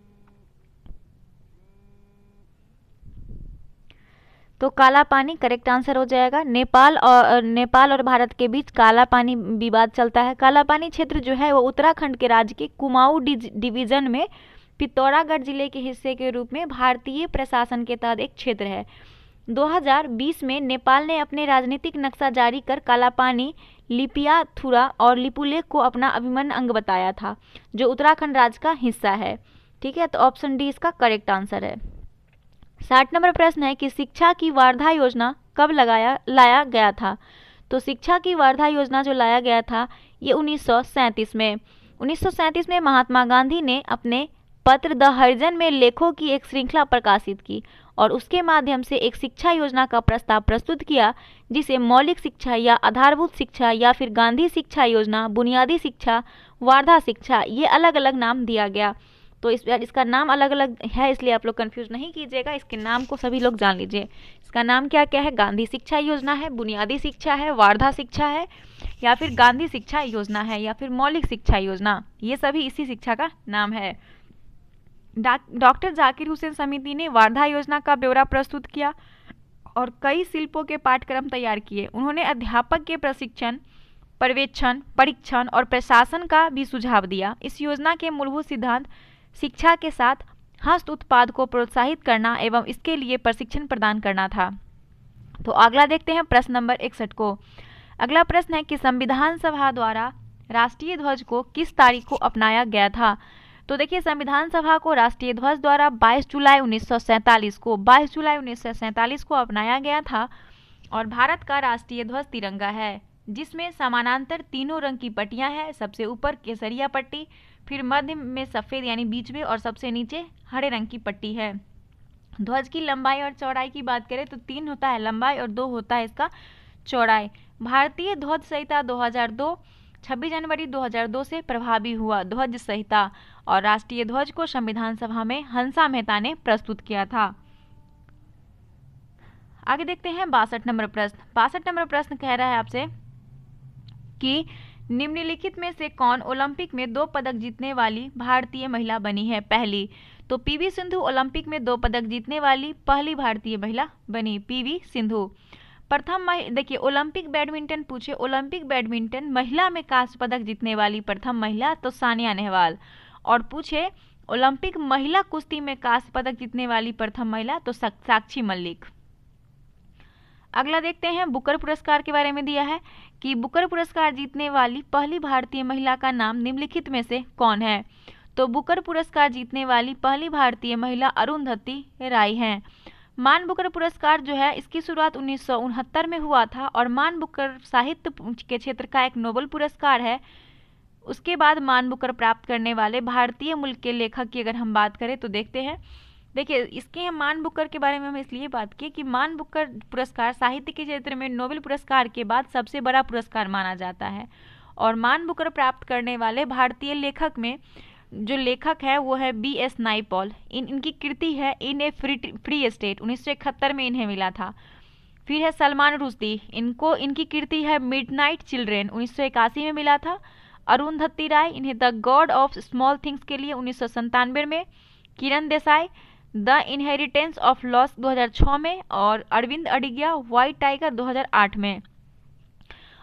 तो काला पानी करेक्ट आंसर हो जाएगा। नेपाल और भारत के बीच काला पानी विवाद चलता है। काला पानी क्षेत्र जो है वो उत्तराखंड के राज्य के कुमाऊं डिवीजन में पिथौरागढ़ जिले के हिस्से के रूप में भारतीय प्रशासन के तहत एक क्षेत्र है। 2020 में नेपाल ने अपने राजनीतिक नक्शा जारी कर कालापानी, लिपियाथुरा और लिपुलेख को अपना अभिन्न अंग बताया था, जो उत्तराखंड राज्य का हिस्सा है। ठीक है, तो ऑप्शन डी इसका करेक्ट आंसर है। 60 नंबर प्रश्न है कि शिक्षा की वार्धा योजना कब लाया गया था। तो शिक्षा की वार्धा योजना जो लाया गया था ये 1937 में। 1937 में महात्मा गांधी ने अपने पत्र द हरिजन में लेखों की एक श्रृंखला प्रकाशित की और उसके माध्यम से एक शिक्षा योजना का प्रस्ताव प्रस्तुत किया, जिसे मौलिक शिक्षा या आधारभूत शिक्षा या फिर गांधी शिक्षा योजना, बुनियादी शिक्षा, वार्धा शिक्षा, ये अलग अलग नाम दिया गया। तो इसका नाम अलग अलग है, इसलिए आप लोग कंफ्यूज नहीं कीजिएगा, इसके नाम को सभी लोग जान लीजिए। इसका नाम क्या क्या है, गांधी शिक्षा योजना है, बुनियादी शिक्षा है, वार्धा शिक्षा है, या फिर गांधी शिक्षा योजना है, या फिर मौलिक शिक्षा योजना, ये सभी इसी शिक्षा का नाम है। डॉक्टर जाकिर हुसैन समिति ने वार्धा योजना का ब्यौरा प्रस्तुत किया और कई शिल्पों के पाठ्यक्रम तैयार किए। उन्होंने अध्यापक के प्रशिक्षण, पर्यवेक्षण, परीक्षण और प्रशासन का भी सुझाव दिया। इस योजना के मूलभूत सिद्धांत शिक्षा के साथ हस्त उत्पाद को प्रोत्साहित करना एवं इसके लिए प्रशिक्षण प्रदान करना था। तो अगला देखते हैं प्रश्न नंबर 61 को। अगला प्रश्न है कि संविधान सभा द्वारा राष्ट्रीय ध्वज को किस तारीख को अपनाया गया था। तो देखिए, संविधान सभा को राष्ट्रीय ध्वज द्वारा 22 जुलाई 1947 को अपनाया गया था और भारत का राष्ट्रीय ध्वज तिरंगा है, जिसमें समानांतर तीनों रंग की पट्टियां हैं। सबसे ऊपर केसरिया पट्टी, फिर मध्य में सफेद यानी बीच में, और सबसे नीचे हरे रंग की पट्टी है। ध्वज की लंबाई और चौड़ाई की बात करें तो 3 होता है लंबाई और 2 होता है इसका चौड़ाई। भारतीय ध्वज संहिता 2002 26 जनवरी 2002 से प्रभावी हुआ ध्वज संहिता, और राष्ट्रीय ध्वज को संविधान सभा में हंसा मेहता ने प्रस्तुत किया था। आगे देखते हैं 62 नंबर प्रश्न। 62 नंबर प्रश्न कह रहा है आपसे कि निम्नलिखित में से कौन ओलंपिक में 2 पदक जीतने वाली भारतीय महिला बनी है। पहली, तो पीवी सिंधु ओलंपिक में 2 पदक जीतने वाली पहली भारतीय महिला बनी, पीवी सिंधु। प्रथम देखिए, ओलंपिक बैडमिंटन पूछे, ओलंपिक बैडमिंटन महिला में कांस्य पदक जीतने वाली प्रथम महिला तो सानिया नेहवाल, और पूछे ओलंपिक महिला कुश्ती में कांस्य पदक जीतने वाली प्रथम महिला तो साक्षी मलिक। अगला देखते हैं बुकर पुरस्कार के बारे में दिया है कि बुकर पुरस्कार जीतने वाली पहली भारतीय महिला का नाम निम्नलिखित में से कौन है। तो बुकर पुरस्कार जीतने वाली पहली भारतीय महिला अरुंधति राय हैं। मान बुकर पुरस्कार जो है इसकी शुरुआत 1969 में हुआ था और मान बुकर साहित्य के क्षेत्र का एक नोबेल पुरस्कार है। उसके बाद मान बुकर प्राप्त करने वाले भारतीय मूल के लेखक की अगर हम बात करें तो देखते हैं, देखिए इसके मान बुकर के बारे में हम इसलिए बात की कि मान बुकर पुरस्कार साहित्य के क्षेत्र में नोबेल पुरस्कार के बाद सबसे बड़ा पुरस्कार माना जाता है, और मान बुकर प्राप्त करने वाले भारतीय लेखक में जो लेखक है वो है B.S. नाइपॉल। इनकी कृति है इन ए फ्री स्टेट, 1971 में इन्हें मिला था। फिर है सलमान रुश्दी, इनकी कृति है मिडनाइट चिल्ड्रेन, 1981 में मिला था। अरुंधति राय, इन्हें the God of Small Things के लिए 1997 में। Kiran Desai, the Inheritance of Loss 2006 में, और अरविंद अडिग्या, व्हाइट टाइगर 2008 में।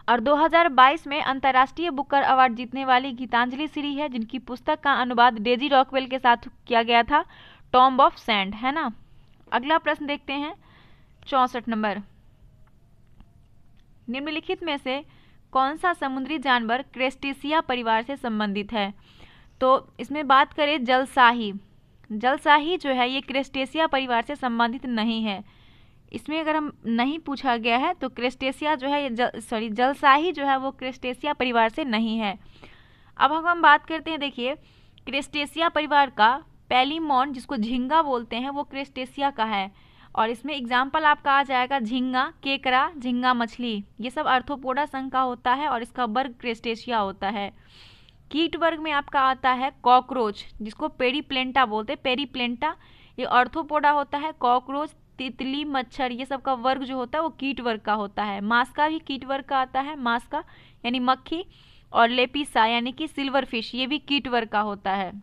और 2022 में अंतर्राष्ट्रीय बुकर अवार्ड जीतने वाली गीतांजलि श्री है, जिनकी पुस्तक का अनुवाद डेजी रॉकवेल के साथ किया गया था, टॉम्ब ऑफ सैंड, है ना। अगला प्रश्न देखते हैं 64 नंबर। निम्नलिखित में से कौन सा समुद्री जानवर क्रेस्टेसिया परिवार से संबंधित है। तो इसमें बात करें जलसाही जो है ये क्रेस्टेसिया परिवार से संबंधित नहीं है। इसमें अगर हम नहीं पूछा गया है तो क्रेस्टेसिया जो है जलसाही जो है वो क्रेस्टेसिया परिवार से नहीं है। अब हम बात करते हैं, देखिए क्रेस्टेसिया परिवार का पैलीमॉन जिसको झींगा बोलते हैं वो क्रेस्टेसिया का है, और इसमें एग्जाम्पल आपका आ जाएगा झींगा, केकड़ा, झींगा मछली, ये सब आर्थ्रोपोडा संघ का होता है और इसका वर्ग क्रेस्टेसिया होता है। कीट वर्ग में आपका आता है कॉकरोच जिसको पेरीप्लेंटा बोलते हैं, पेरीप्लेंटा ये आर्थ्रोपोडा होता है। कॉकरोच, तितली, मच्छर, ये सब का वर्ग जो होता है वो कीट वर्ग का होता है। मास्का भी कीट वर्ग का आता है, मास्का यानी मक्खी, और लेपिसा यानी कि सिल्वर फिश ये भी कीट वर्ग का होता है।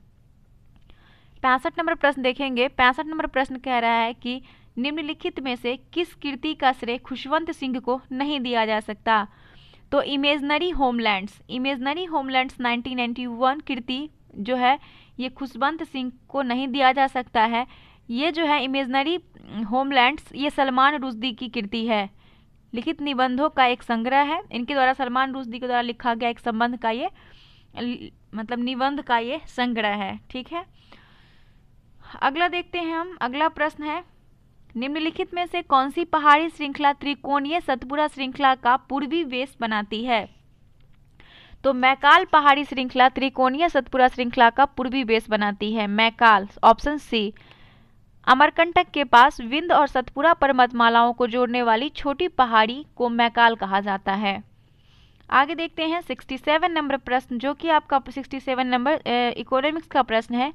65 नंबर प्रश्न देखेंगे। 65 नंबर प्रश्न कह रहा है कि निम्नलिखित में से किस कृति का श्रेय खुशवंत सिंह को नहीं दिया जा सकता? तो इमेजनरी होमलैंड्स 1991 कृति जो है ये खुशवंत सिंह को नहीं दिया जा सकता है। ये जो है इमेजनरी होमलैंड्स ये सलमान रुश्दी की कृति है। लिखित निबंधों का एक संग्रह है। इनके द्वारा सलमान रुश्दी के द्वारा लिखा गया एक संबंध का ये मतलब निबंध का ये संग्रह है। ठीक है, अगला देखते हैं हम। अगला प्रश्न है, निम्नलिखित में से कौन सी पहाड़ी श्रृंखला त्रिकोणीय सतपुरा श्रृंखला का पूर्वी बेस बनाती है? तो मैकाल पहाड़ी श्रृंखला त्रिकोणीय सतपुरा श्रृंखला का पूर्वी बेस बनाती है। Maikal, option C. अमरकंटक के पास विंध्य और सतपुरा पर्वतमालाओं को जोड़ने वाली छोटी पहाड़ी को मैकाल कहा जाता है। आगे देखते हैं 67 नंबर प्रश्न, जो कि आपका 67 नंबर इकोनॉमिक्स का प्रश्न है।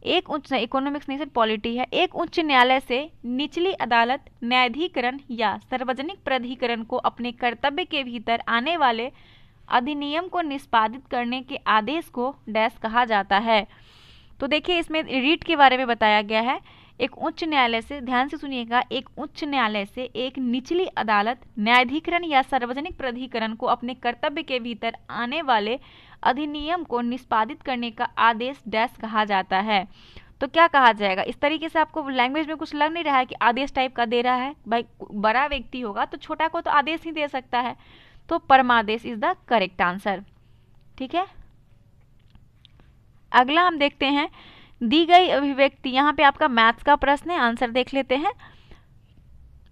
एक उच्च इकोनॉमिक्स नहीं सर पॉलिटी है। एक उच्च न्यायालय से निचली अदालत न्यायाधिकरण या सार्वजनिक प्राधिकरण को अपने कर्तव्य के भीतर आने वाले अधिनियम को निष्पादित करने के आदेश को डैश कहा जाता है। तो देखिए इसमें रीट के बारे में बताया गया है। एक उच्च न्यायालय से, ध्यान से सुनिएगा, एक उच्च न्यायालय से एक निचली अदालत न्यायाधिकरण या सार्वजनिक प्राधिकरण को अपने कर्तव्य के भीतर आने वाले अधिनियम को निष्पादित करने का आदेश डैश कहा जाता है। तो क्या कहा जाएगा? इस तरीके से आपको लैंग्वेज में कुछ लग नहीं रहा है कि आदेश टाइप का दे रहा है? भाई बड़ा व्यक्ति होगा तो छोटा को तो आदेश ही दे सकता है। तो परमादेश इज द करेक्ट आंसर। ठीक है, अगला हम देखते हैं। दी गई अभिव्यक्ति, यहाँ पे आपका मैथ्स का प्रश्न है, आंसर देख लेते हैं,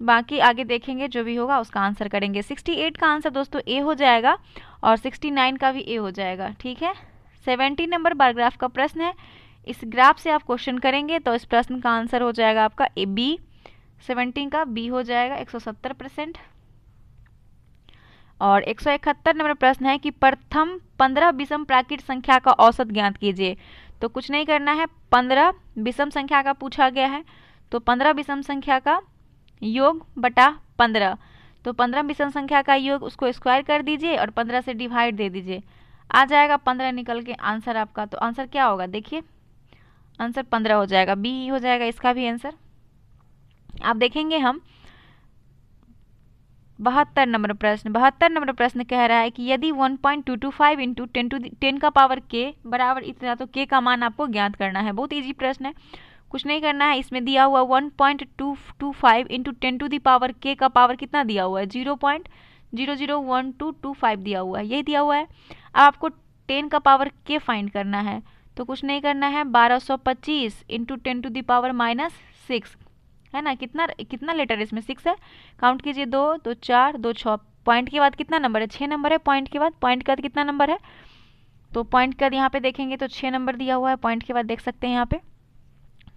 बाकी आगे देखेंगे, जो भी होगा उसका आंसर करेंगे। 68 का आंसर दोस्तों ए हो जाएगा और 69 का भी ए हो जाएगा। ठीक है, 70 नंबर बार ग्राफ का प्रश्न है। इस ग्राफ से आप क्वेश्चन करेंगे तो इस प्रश्न का आंसर हो जाएगा आपका ए बी। 70 का बी हो जाएगा 170%। और 171 नंबर प्रश्न है कि प्रथम 15 विषम प्राकृत संख्या का औसत ज्ञात कीजिए। तो कुछ नहीं करना है, 15 विषम संख्या का पूछा गया है तो 15 विषम संख्या का योग बटा 15। तो 15 विषम संख्या का योग उसको स्क्वायर कर दीजिए और 15 से डिवाइड दे दीजिए, आ जाएगा 15 निकल के आंसर आपका। तो आंसर क्या होगा? देखिए आंसर 15 हो जाएगा, बी हो जाएगा इसका भी आंसर। आप देखेंगे हम 72 नंबर प्रश्न। 72 नंबर प्रश्न कह रहा है कि यदि 1.225 इंटू 10 का पावर के बराबर इतना, तो के का मान आपको ज्ञात करना है। बहुत इजी प्रश्न है, कुछ नहीं करना है। इसमें दिया हुआ 1.225 इंटू 10 टू दी पावर के का पावर कितना दिया हुआ है? 0.001225 दिया हुआ है, यही दिया हुआ है। अब आपको 10 का पावर के फाइंड करना है, तो कुछ नहीं करना है, 1225 इंटू 10 टू दी पावर -6 है ना। कितना लेटर इसमें 6 है, काउंट कीजिए, 2 2 4 2 6। पॉइंट के बाद कितना नंबर है? 6 नंबर है। पॉइंट के बाद कितना नंबर है? तो पॉइंट के बाद यहाँ पे देखेंगे तो 6 नंबर दिया हुआ है, पॉइंट के बाद देख सकते हैं यहाँ पे।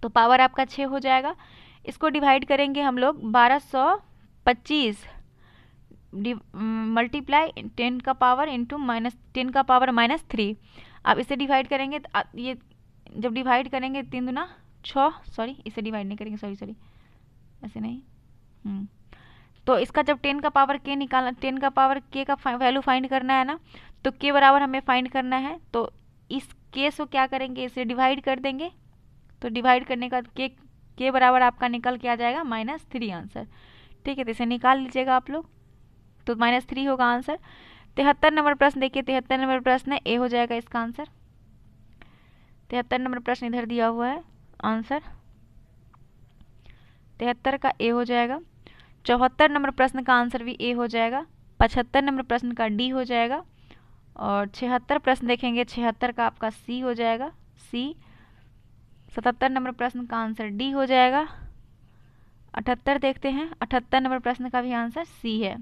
तो पावर आपका 6 हो जाएगा। इसको डिवाइड करेंगे हम लोग 1225 मल्टीप्लाई 10 का पावर इंटू -10 का पावर -3। अब इसे डिवाइड करेंगे तो ये जब डिवाइड करेंगे 3 दूना 6, सॉरी इसे डिवाइड नहीं करेंगे, सॉरी ऐसे नहीं। तो इसका जब 10 का पावर के निकालना, 10 का पावर के का वैल्यू फाइंड करना है ना, तो के बराबर हमें फाइंड करना है। तो इस के से क्या करेंगे, इसे डिवाइड कर देंगे। तो डिवाइड करने का के बराबर आपका निकल के आ जाएगा -3 आंसर। ठीक है, तो इसे निकाल लीजिएगा आप लोग, तो -3 होगा आंसर। 73 नंबर प्रश्न देखिए, 73 नंबर प्रश्न है, ए हो जाएगा इसका आंसर। 73 नंबर प्रश्न इधर दिया हुआ है, आंसर 73 का ए हो जाएगा। 74 नंबर प्रश्न का आंसर भी ए हो जाएगा। 75 नंबर प्रश्न का डी हो जाएगा। और 76 प्रश्न देखेंगे, 76 का आपका सी हो जाएगा, सी। 77 नंबर प्रश्न का आंसर डी हो जाएगा। 78 देखते हैं, 78 नंबर प्रश्न का भी आंसर सी है।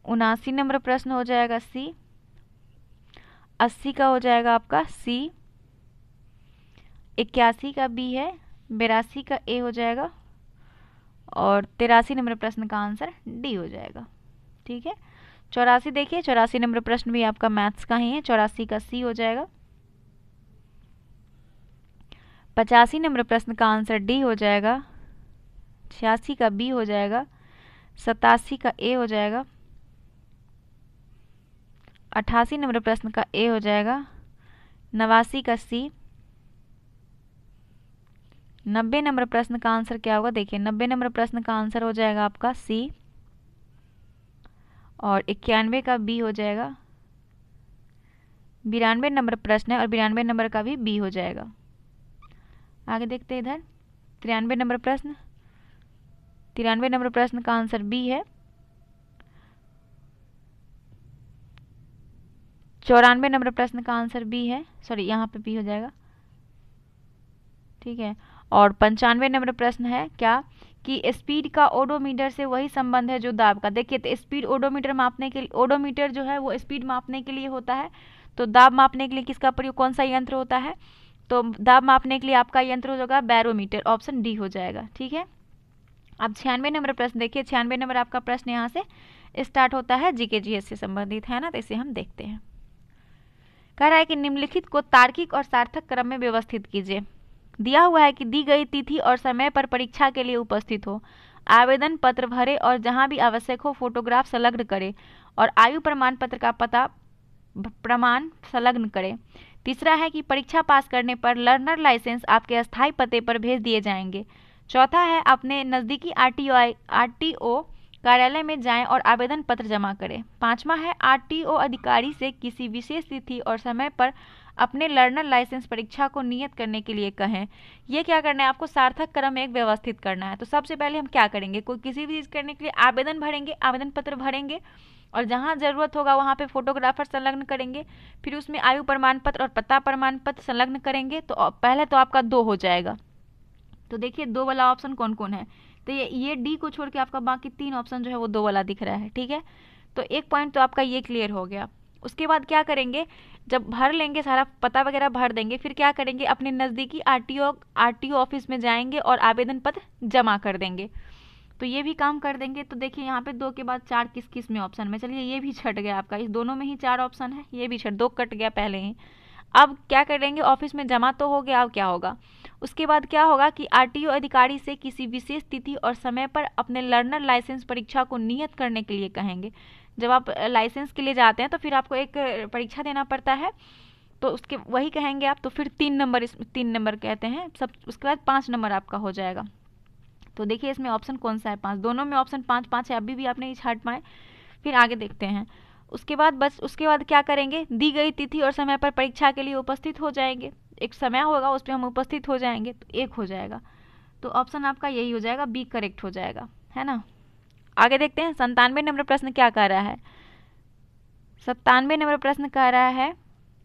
79 नंबर प्रश्न हो जाएगा सी। 80 का हो जाएगा आपका सी। 81 का बी है। 82 का ए हो जाएगा। और 83 नंबर प्रश्न का आंसर डी हो जाएगा। ठीक है, 84 देखिए, 84 नंबर प्रश्न भी आपका मैथ्स का ही है, 84 का सी हो जाएगा। 85 नंबर प्रश्न का आंसर डी हो जाएगा। 86 का बी हो जाएगा। 87 का ए हो जाएगा। 88 नंबर प्रश्न का ए हो जाएगा। 89 का सी। 90 नंबर प्रश्न का आंसर क्या होगा? देखिए 90 नंबर प्रश्न का आंसर हो जाएगा आपका सी, और 91 का बी हो जाएगा। 92 नंबर प्रश्न है और 92 नंबर का भी बी हो जाएगा। आगे देखते हैं इधर 93 नंबर प्रश्न। 93 नंबर प्रश्न का आंसर बी है। 94 नंबर प्रश्न का आंसर बी है, सॉरी यहाँ पे बी हो जाएगा, ठीक है। और 95 नंबर प्रश्न है क्या कि स्पीड का ओडोमीटर से वही संबंध है जो दाब का। देखिए तो स्पीड ओडोमीटर मापने के लिए, ओडोमीटर जो है वो स्पीड मापने के लिए होता है, तो दाब मापने के लिए किसका प्रयोग, कौन सा यंत्र होता है? तो दाब मापने के लिए आपका यंत्र होगा बैरोमीटर, ऑप्शन डी हो जाएगा, ठीक है। अब 96 नंबर प्रश्न देखिए, 96 नंबर आपका प्रश्न यहाँ से स्टार्ट होता है, जीके जीएस से संबंधित है ना, तो इसे हम देखते हैं। कह रहा है कि निम्नलिखित को तार्किक और सार्थक क्रम में व्यवस्थित कीजिए। दिया हुआ है कि दी गई तिथि और समय पर परीक्षा के लिए उपस्थित हो, आवेदन पत्र भरे और जहां भी आवश्यक हो फोटोग्राफ संलग्न करे और आयु प्रमाण पत्र का पता प्रमाण संलग्न करे। तीसरा है कि परीक्षा पास करने पर लर्नर लाइसेंस आपके अस्थायी पते पर भेज दिए जाएंगे। चौथा है अपने नज़दीकी आरटीओ कार्यालय में जाएं और आवेदन पत्र जमा करें। पांचवा है आरटीओ अधिकारी से किसी विशेष तिथि और समय पर अपने लर्नर लाइसेंस परीक्षा को नियत करने के लिए कहें। ये क्या करना है आपको? सार्थक क्रम में एक व्यवस्थित करना है। तो सबसे पहले हम क्या करेंगे, कोई किसी भी चीज़ करने के लिए आवेदन भरेंगे, आवेदन पत्र भरेंगे और जहाँ ज़रूरत होगा वहाँ पे फोटोग्राफर संलग्न करेंगे, फिर उसमें आयु प्रमाण पत्र और पता प्रमाण पत्र संलग्न करेंगे। तो पहले तो आपका 2 हो जाएगा। तो देखिए 2 वाला ऑप्शन कौन कौन है, तो ये डी को छोड़ के आपका बाकी 3 ऑप्शन जो है वो 2 वाला दिख रहा है, ठीक है। तो एक पॉइंट तो आपका ये क्लियर हो गया। उसके बाद क्या करेंगे, जब भर लेंगे सारा पता वगैरह भर देंगे, फिर क्या करेंगे अपने नज़दीकी आरटीओ ऑफिस में जाएंगे और आवेदन पत्र जमा कर देंगे। तो ये भी काम कर देंगे। तो देखिए यहाँ पे 2 के बाद 4 किस किस में ऑप्शन में, चलिए ये भी छट गया आपका, इस दोनों में ही 4 ऑप्शन है, ये भी छट, 2 कट गया पहले ही। अब क्या करेंगे, ऑफिस में जमा तो हो गया, अब क्या होगा, उसके बाद क्या होगा कि आरटीओ अधिकारी से किसी विशेष तिथि और समय पर अपने लर्नर लाइसेंस परीक्षा को नियत करने के लिए कहेंगे। जब आप लाइसेंस के लिए जाते हैं तो फिर आपको एक परीक्षा देना पड़ता है, तो उसके वही कहेंगे आप। तो फिर 3 नंबर, इसमें 3 नंबर कहते हैं सब। उसके बाद 5 नंबर आपका हो जाएगा। तो देखिए इसमें ऑप्शन कौन सा है? 5, दोनों में ऑप्शन 5 है, अभी भी आपने छाट पाए। फिर आगे देखते हैं। उसके बाद क्या करेंगे, दी गई तिथि और समय पर परीक्षा के लिए उपस्थित हो जाएंगे। एक समय होगा उस पर हम उपस्थित हो जाएंगे, तो 1 हो जाएगा। तो ऑप्शन आपका यही हो जाएगा, बी करेक्ट हो जाएगा, है ना। आगे देखते हैं 97 नंबर प्रश्न क्या कह रहा है। 97 नंबर प्रश्न कह रहा है,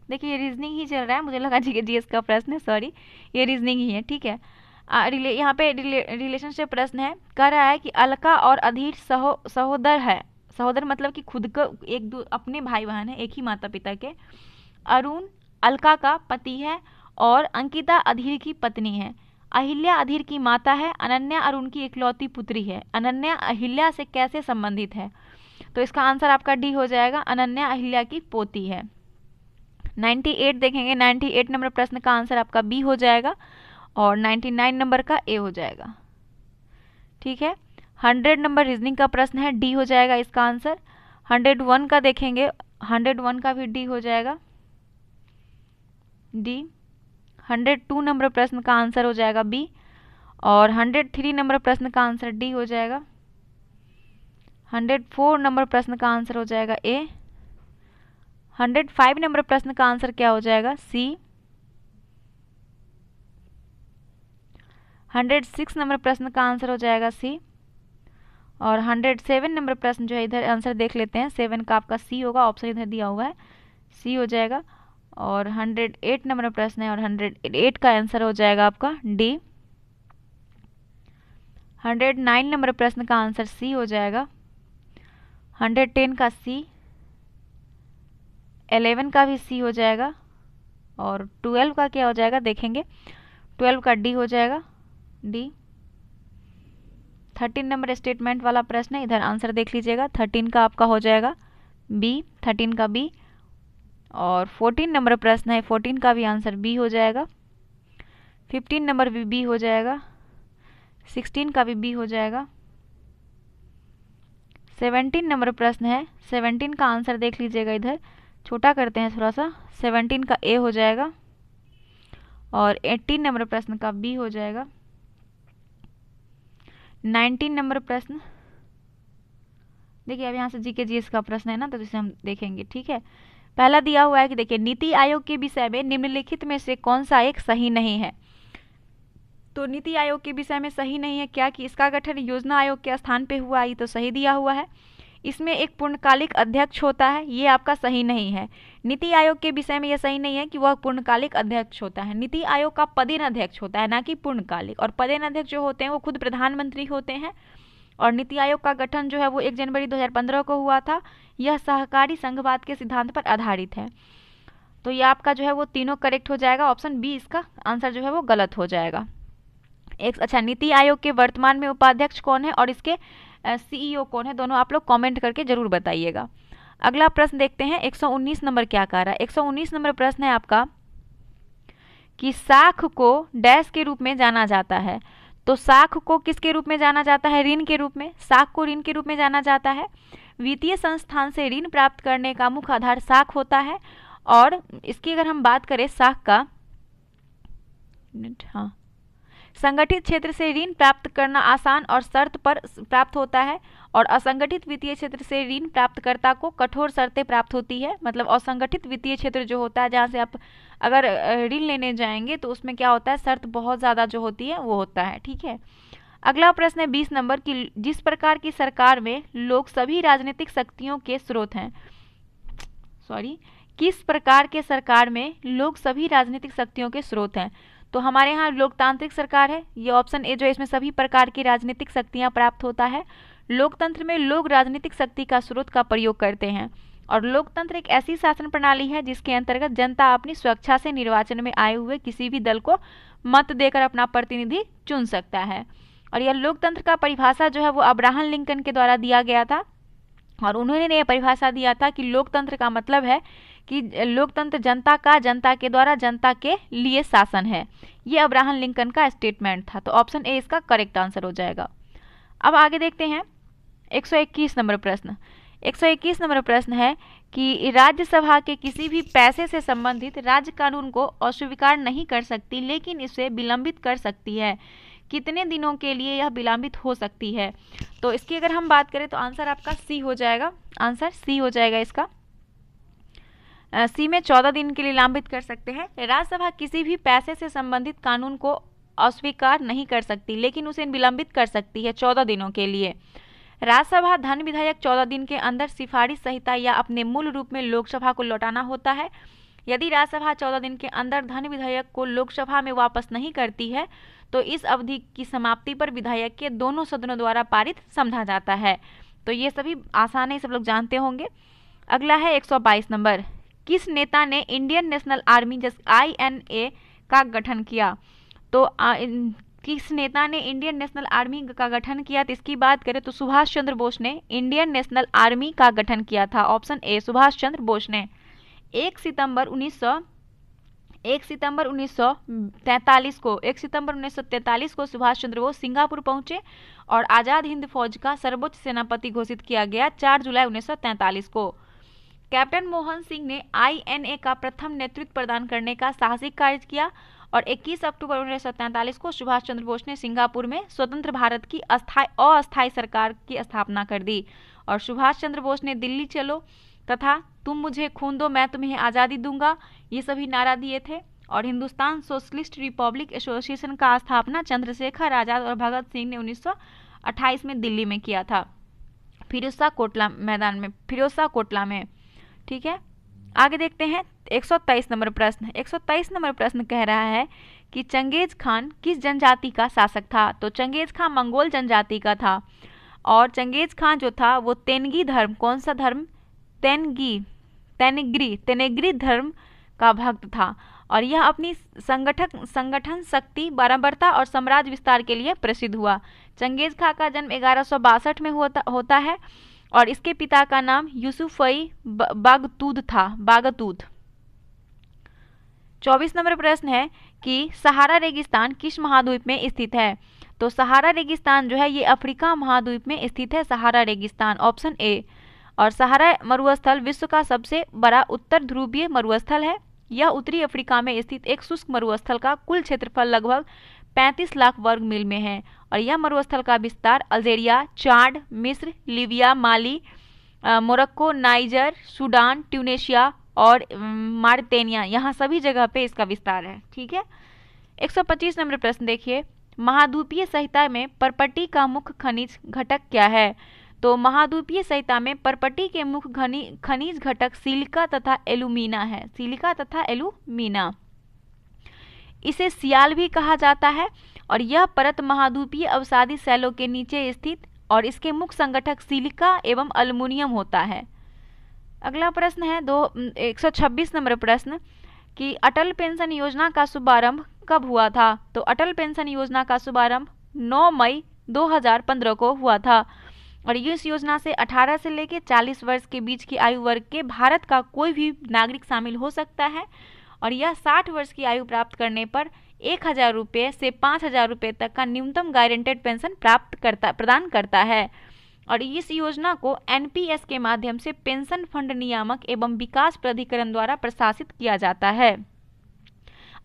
देखिए ये रीजनिंग ही चल रहा है, मुझे लगा जीएस का प्रश्न है, सॉरी ये रीजनिंग ही है, ठीक है। यहाँ पे रिलेशनशिप प्रश्न है। कह रहा है कि अलका और अधीर सहोदर है, सहोदर मतलब कि खुद को अपने भाई बहन है, एक ही माता पिता के। अरुण अलका का पति है और अंकिता अधीर की पत्नी है। अहिल्या अधीर की माता है, अनन्या अरुण की इकलौती पुत्री है। अनन्या अहिल्या से कैसे संबंधित है? तो इसका आंसर आपका डी हो जाएगा, अनन्या अहिल्या की पोती है। 98 देखेंगे, 98 नंबर प्रश्न का आंसर आपका बी हो जाएगा और 99 नंबर का ए हो जाएगा, ठीक है। 100 नंबर रीजनिंग का प्रश्न है, डी हो जाएगा इसका आंसर। 101 का देखेंगे, 101 का भी डी हो जाएगा, डी। 102 नंबर प्रश्न का आंसर हो जाएगा बी और 103 नंबर प्रश्न का आंसर डी हो जाएगा। 104 नंबर प्रश्न का आंसर हो जाएगा ए। 105 नंबर प्रश्न का आंसर क्या हो जाएगा? सी। 106 नंबर प्रश्न का आंसर हो जाएगा सी और 107 नंबर प्रश्न जो है, इधर आंसर देख लेते हैं, 7 का आपका सी होगा, ऑप्शन इधर दिया हुआ है, सी हो जाएगा। और 108 नंबर प्रश्न है और 108 का आंसर हो जाएगा आपका डी। 109 नंबर प्रश्न का आंसर सी हो जाएगा। 110 का सी, 11 का भी सी हो जाएगा और 12 का क्या हो जाएगा देखेंगे, 12 का डी हो जाएगा, डी। 13 नंबर स्टेटमेंट वाला प्रश्न है, इधर आंसर देख लीजिएगा, 13 का आपका हो जाएगा बी, 13 का बी। और 14 नंबर प्रश्न है, 14 का भी आंसर बी हो जाएगा। 15 नंबर भी बी हो जाएगा, 16 का भी बी हो जाएगा। 17 नंबर प्रश्न है, 17 का आंसर देख लीजिएगा, इधर छोटा करते हैं थोड़ा सा, 17 का ए हो जाएगा और 18 नंबर प्रश्न का बी हो जाएगा, 19 नंबर प्रश्न देखिए, अब यहाँ से जीके जीएस का प्रश्न है ना, तो इसे हम देखेंगे। ठीक है, पहला दिया हुआ है कि देखिए, नीति आयोग के विषय में निम्नलिखित में से कौन सा एक सही नहीं है। तो नीति आयोग के विषय में सही नहीं है क्या कि इसका गठन योजना आयोग के स्थान पे हुआ, ये तो सही दिया हुआ है। इसमें एक पूर्णकालिक अध्यक्ष होता है, ये आपका सही नहीं है। नीति आयोग के विषय में यह सही नहीं है कि वह पूर्णकालिक अध्यक्ष होता है। नीति आयोग का पदेन अध्यक्ष होता है, ना कि पूर्णकालिक। और पदेन अध्यक्ष जो होते हैं वो खुद प्रधानमंत्री होते हैं। और नीति आयोग का गठन जो है वो 1 जनवरी 2015 को हुआ था। यह सहकारी संघवाद के सिद्धांत पर आधारित है। तो ये आपका जो है वो तीनों करेक्ट हो जाएगा। ऑप्शन बी इसका आंसर जो है वो गलत हो जाएगा। अच्छा, नीति आयोग के वर्तमान में उपाध्यक्ष कौन है और इसके सीईओ कौन है, दोनों आप लोग कमेंट करके जरूर बताइएगा। अगला प्रश्न देखते हैं, 119 नंबर क्या कह रहा है। 119 नंबर प्रश्न है आपका कि साख को डैश के रूप में जाना जाता है। तो साख को किसके रूप में जाना जाता है? ऋण के रूप में। साख को ऋण के रूप में जाना जाता है। वित्तीय संस्थान से ऋण प्राप्त करने का मुख्य आधार साख होता है। और इसकी अगर हम बात करें साख का, हाँ, संगठित क्षेत्र से ऋण प्राप्त करना आसान और शर्त पर प्राप्त होता है, और असंगठित वित्तीय क्षेत्र से ऋण प्राप्तकर्ता को कठोर शर्तें प्राप्त होती है। मतलब असंगठित वित्तीय क्षेत्र जो होता है, जहाँ से आप अगर ऋण लेने जाएंगे तो उसमें क्या होता है, शर्त बहुत ज़्यादा जो होती है वो होता है। ठीक है, अगला प्रश्न है 20 नंबर की, जिस प्रकार की सरकार में लोग सभी राजनीतिक शक्तियों के स्रोत हैं। किस प्रकार के सरकार में लोग सभी राजनीतिक शक्तियों के स्रोत हैं? तो हमारे यहाँ लोकतांत्रिक सरकार है, ये ऑप्शन ए जो है, इसमें सभी प्रकार की राजनीतिक शक्तियाँ प्राप्त होता है। लोकतंत्र में लोग राजनीतिक शक्ति का स्रोत का प्रयोग करते हैं। और लोकतंत्र एक ऐसी शासन प्रणाली है जिसके अंतर्गत जनता अपनी स्वेच्छा से निर्वाचन में आए हुए किसी भी दल को मत देकर अपना प्रतिनिधि चुन सकता है। और यह लोकतंत्र का परिभाषा जो है वो अब्राहम लिंकन के द्वारा दिया गया था। और उन्होंने यह परिभाषा दिया था कि लोकतंत्र का मतलब है कि लोकतंत्र जनता का, जनता के द्वारा, जनता के लिए शासन है। ये अब्राहम लिंकन का स्टेटमेंट था। तो ऑप्शन ए इसका करेक्ट आंसर हो जाएगा। अब आगे देखते हैं 121 नंबर प्रश्न। 121 नंबर प्रश्न है कि राज्यसभा के किसी भी पैसे से संबंधित राज्य कानून को अस्वीकार नहीं कर सकती, लेकिन इसे विलंबित कर सकती है। कितने दिनों के लिए यह विलंबित हो सकती है? तो इसकी अगर हम बात करें तो आंसर आपका सी हो जाएगा। आंसर सी हो जाएगा इसका। सी में 14 दिन के लिए विलंबित कर सकते हैं। राज्यसभा किसी भी पैसे से संबंधित कानून को अस्वीकार नहीं कर सकती, लेकिन उसे विलंबित कर सकती है 14 दिनों के लिए। राज्यसभा धन विधेयक 14 दिन के अंदर सिफारिश संहिता या अपने मूल रूप में लोकसभा को लौटाना होता है। यदि राज्यसभा 14 दिन के अंदर धन विधेयक को लोकसभा में वापस नहीं करती है तो इस अवधि की समाप्ति पर विधेयक के दोनों सदनों द्वारा पारित समझा जाता है। तो ये सभी आसान है, सब लोग जानते होंगे। अगला है 122 नंबर। किस नेता ने इंडियन नेशनल आर्मी INA का गठन किया? तो किस नेता ने इंडियन नेशनल आर्मी का गठन किया? तो इसकी बात करें तो सुभाष चंद्र बोस ने इंडियन नेशनल आर्मी का गठन किया था। ऑप्शन ए सुभाष चंद्र बोस ने। 1 सितंबर 1943 को सुभाष चंद्र बोस सिंगापुर पहुंचे और आज़ाद हिंद फौज का सर्वोच्च सेनापति घोषित किया गया 4 जुलाई 1943 को। कैप्टन मोहन सिंह ने INA का प्रथम नेतृत्व प्रदान करने का साहसिक कार्य किया और 21 अक्टूबर 1943 को सुभाष चंद्र बोस ने सिंगापुर में स्वतंत्र भारत की अस्थायी सरकार की स्थापना कर दी। और सुभाष चंद्र बोस ने दिल्ली चलो तथा तुम मुझे खून दो मैं तुम्हें आज़ादी दूंगा, ये सभी नारा दिए थे। और हिंदुस्तान सोशलिस्ट रिपब्लिक एसोसिएशन का स्थापना चंद्रशेखर आजाद और भगत सिंह ने 1928 में दिल्ली में किया था, फिरोजशाह कोटला में। ठीक है, आगे देखते हैं 123 नंबर प्रश्न। 123 नंबर प्रश्न कह रहा है कि चंगेज खान किस जनजाति का शासक था? तो चंगेज खान मंगोल जनजाति का था। और चंगेज खान जो था वो तेनगी धर्म, कौन सा धर्म? तेनेग्री धर्म का भक्त था। और यह अपनी संगठन शक्ति, बारंबारता और साम्राज्य विस्तार के लिए प्रसिद्ध हुआ। चंगेज खान का जन्म 1162 में होता है और इसके पिता का नाम यूसुफई बागतूद था। 24 नंबर प्रश्न है कि सहारा रेगिस्तान किस महाद्वीप में स्थित है? तो सहारा रेगिस्तान जो है ये अफ्रीका महाद्वीप में स्थित है, सहारा रेगिस्तान। Option A. और सहारा मरुस्थल विश्व का सबसे बड़ा उत्तर ध्रुवीय मरुस्थल है। यह उत्तरी अफ्रीका में स्थित एक शुष्क मरुस्थल का कुल क्षेत्रफल लगभग 35 लाख वर्ग मील में है। और यह मरुस्थल का विस्तार अल्जीरिया, चाड, मिस्र, लीबिया, माली, मोरक्को, नाइजर, सूडान, ट्यूनेशिया और मारिटेनिया, यहाँ सभी जगह पे इसका विस्तार है। ठीक है। 125 नंबर प्रश्न देखिए, महाद्वीपीय संहिता में पर्पटी का मुख्य खनिज घटक क्या है? तो महाद्वीपीय संहिता में पर्पटी के मुख्य खनिज घटक सिलिका तथा एल्यूमिना है। सिलिका तथा एल्यूमिना। इसे सियाल भी कहा जाता है और यह परत महाद्वीपीय अवसादी शैलों के नीचे स्थित और इसके मुख्य संगठक सिलिका एवं अल्युमिनियम होता है। अगला प्रश्न है 126 नंबर प्रश्न कि अटल पेंशन योजना का शुभारंभ कब हुआ था? तो अटल पेंशन योजना का शुभारंभ 9 मई 2015 को हुआ था और इस योजना से 18 से लेकर 40 वर्ष के बीच की आयु वर्ग के भारत का कोई भी नागरिक शामिल हो सकता है और यह 60 वर्ष की आयु प्राप्त करने पर 1000 रुपये से 5000 रुपये तक का न्यूनतम गारंटेड पेंशन प्रदान करता है। और इस योजना को एनपीएस के माध्यम से पेंशन फंड नियामक एवं विकास प्राधिकरण द्वारा प्रशासित किया जाता है।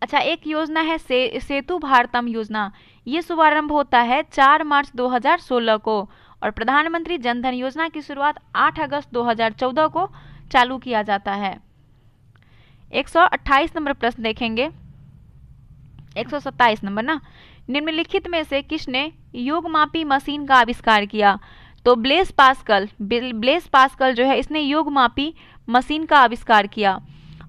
अच्छा, एक योजना है सेतु भारतम योजना। ये शुभारंभ होता है 4 मार्च 2016 को और प्रधानमंत्री जनधन योजना की शुरुआत 8 अगस्त 2014 को चालू किया जाता है। 128 नंबर प्रश्न देखेंगे, 127 नंबर ना, निम्नलिखित में से किसने योगमापी मशीन का आविष्कार किया? तो ब्लेस पास्कल जो है इसने योगमापी मशीन का आविष्कार किया।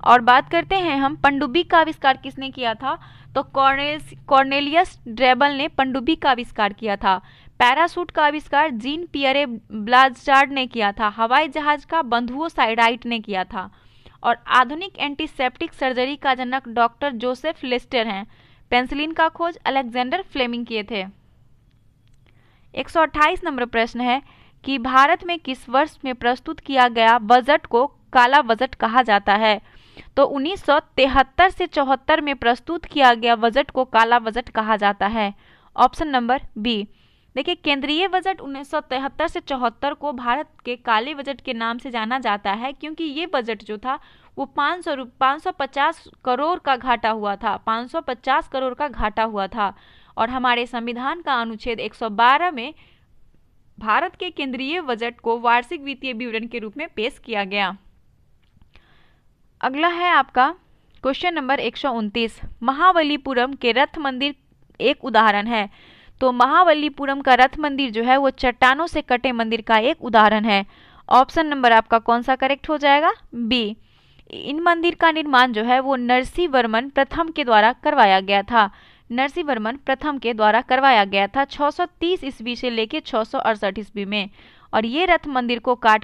और बात करते हैं हम पनडुब्बी का आविष्कार किसने किया था? तो कॉर्नेलियस ड्रेबल ने पनडुब्बी का आविष्कार किया था। पैराशूट का आविष्कार जीन पियरे ब्लाचार्ड ने किया था। हवाई जहाज का बंधुओ साइडाइट ने किया था। और आधुनिक एंटीसेप्टिक सर्जरी का जनक डॉक्टर जोसेफ लेस्टर हैं। पेंसिलिन का खोज अलेक्जेंडर फ्लेमिंग किए थे। 128 नंबर प्रश्न है कि भारत में किस वर्ष में प्रस्तुत किया गया बजट को काला बजट कहा जाता है? तो 1973 से 74 में प्रस्तुत किया गया बजट को काला बजट कहा जाता है। Option number B. देखिए, केंद्रीय बजट 1973 से 74 को भारत के काले बजट के नाम से जाना जाता है क्योंकि ये बजट जो था वो 550 करोड़ का घाटा हुआ था। 550 करोड़ का घाटा हुआ था और हमारे संविधान का अनुच्छेद 112 में भारत के केंद्रीय बजट को वार्षिक वित्तीय विवरण के रूप में पेश किया गया। अगला है आपका क्वेश्चन नंबर 129। महाबलीपुरम के रथ मंदिर एक उदाहरण है। तो महाबलीपुरम का रथ मंदिर जो है वो चट्टानों से कटे मंदिर का एक उदाहरण है। ऑप्शन नंबर आपका कौन सा करेक्ट हो जाएगा? बी। इन मंदिर का निर्माण जो है वो नरसिंह वर्मन प्रथम के द्वारा करवाया गया था। नरसिंह वर्मन प्रथम के द्वारा करवाया गया था 630 ईस्वी से लेकर 668 ईस्वी में। और ये रथ मंदिर को काट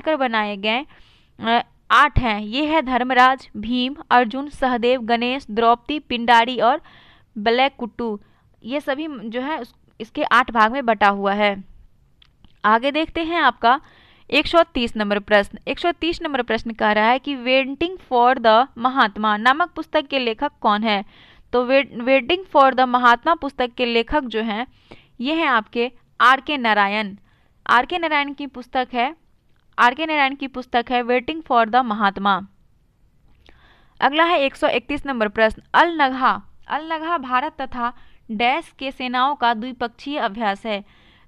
कर बनाए गए 8 हैं। ये है धर्मराज, भीम, अर्जुन, सहदेव, गणेश, द्रौपदी, पिंडारी और बलैकुट्टू। ये सभी जो है इसके 8 भाग में बटा हुआ है। आगे देखते हैं आपका 130 नंबर प्रश्न। 130 नंबर प्रश्न कह रहा है कि वेटिंग फॉर द महात्मा नामक पुस्तक के लेखक कौन है? तो वेटिंग फॉर द महात्मा पुस्तक के लेखक जो हैं ये हैं आपके आर.के. नारायण। आर.के. नारायण की पुस्तक है वेटिंग फॉर द महात्मा। अगला है 131 नंबर प्रश्न। अल नगहा भारत तथा डैश के सेनाओं का द्विपक्षीय अभ्यास है।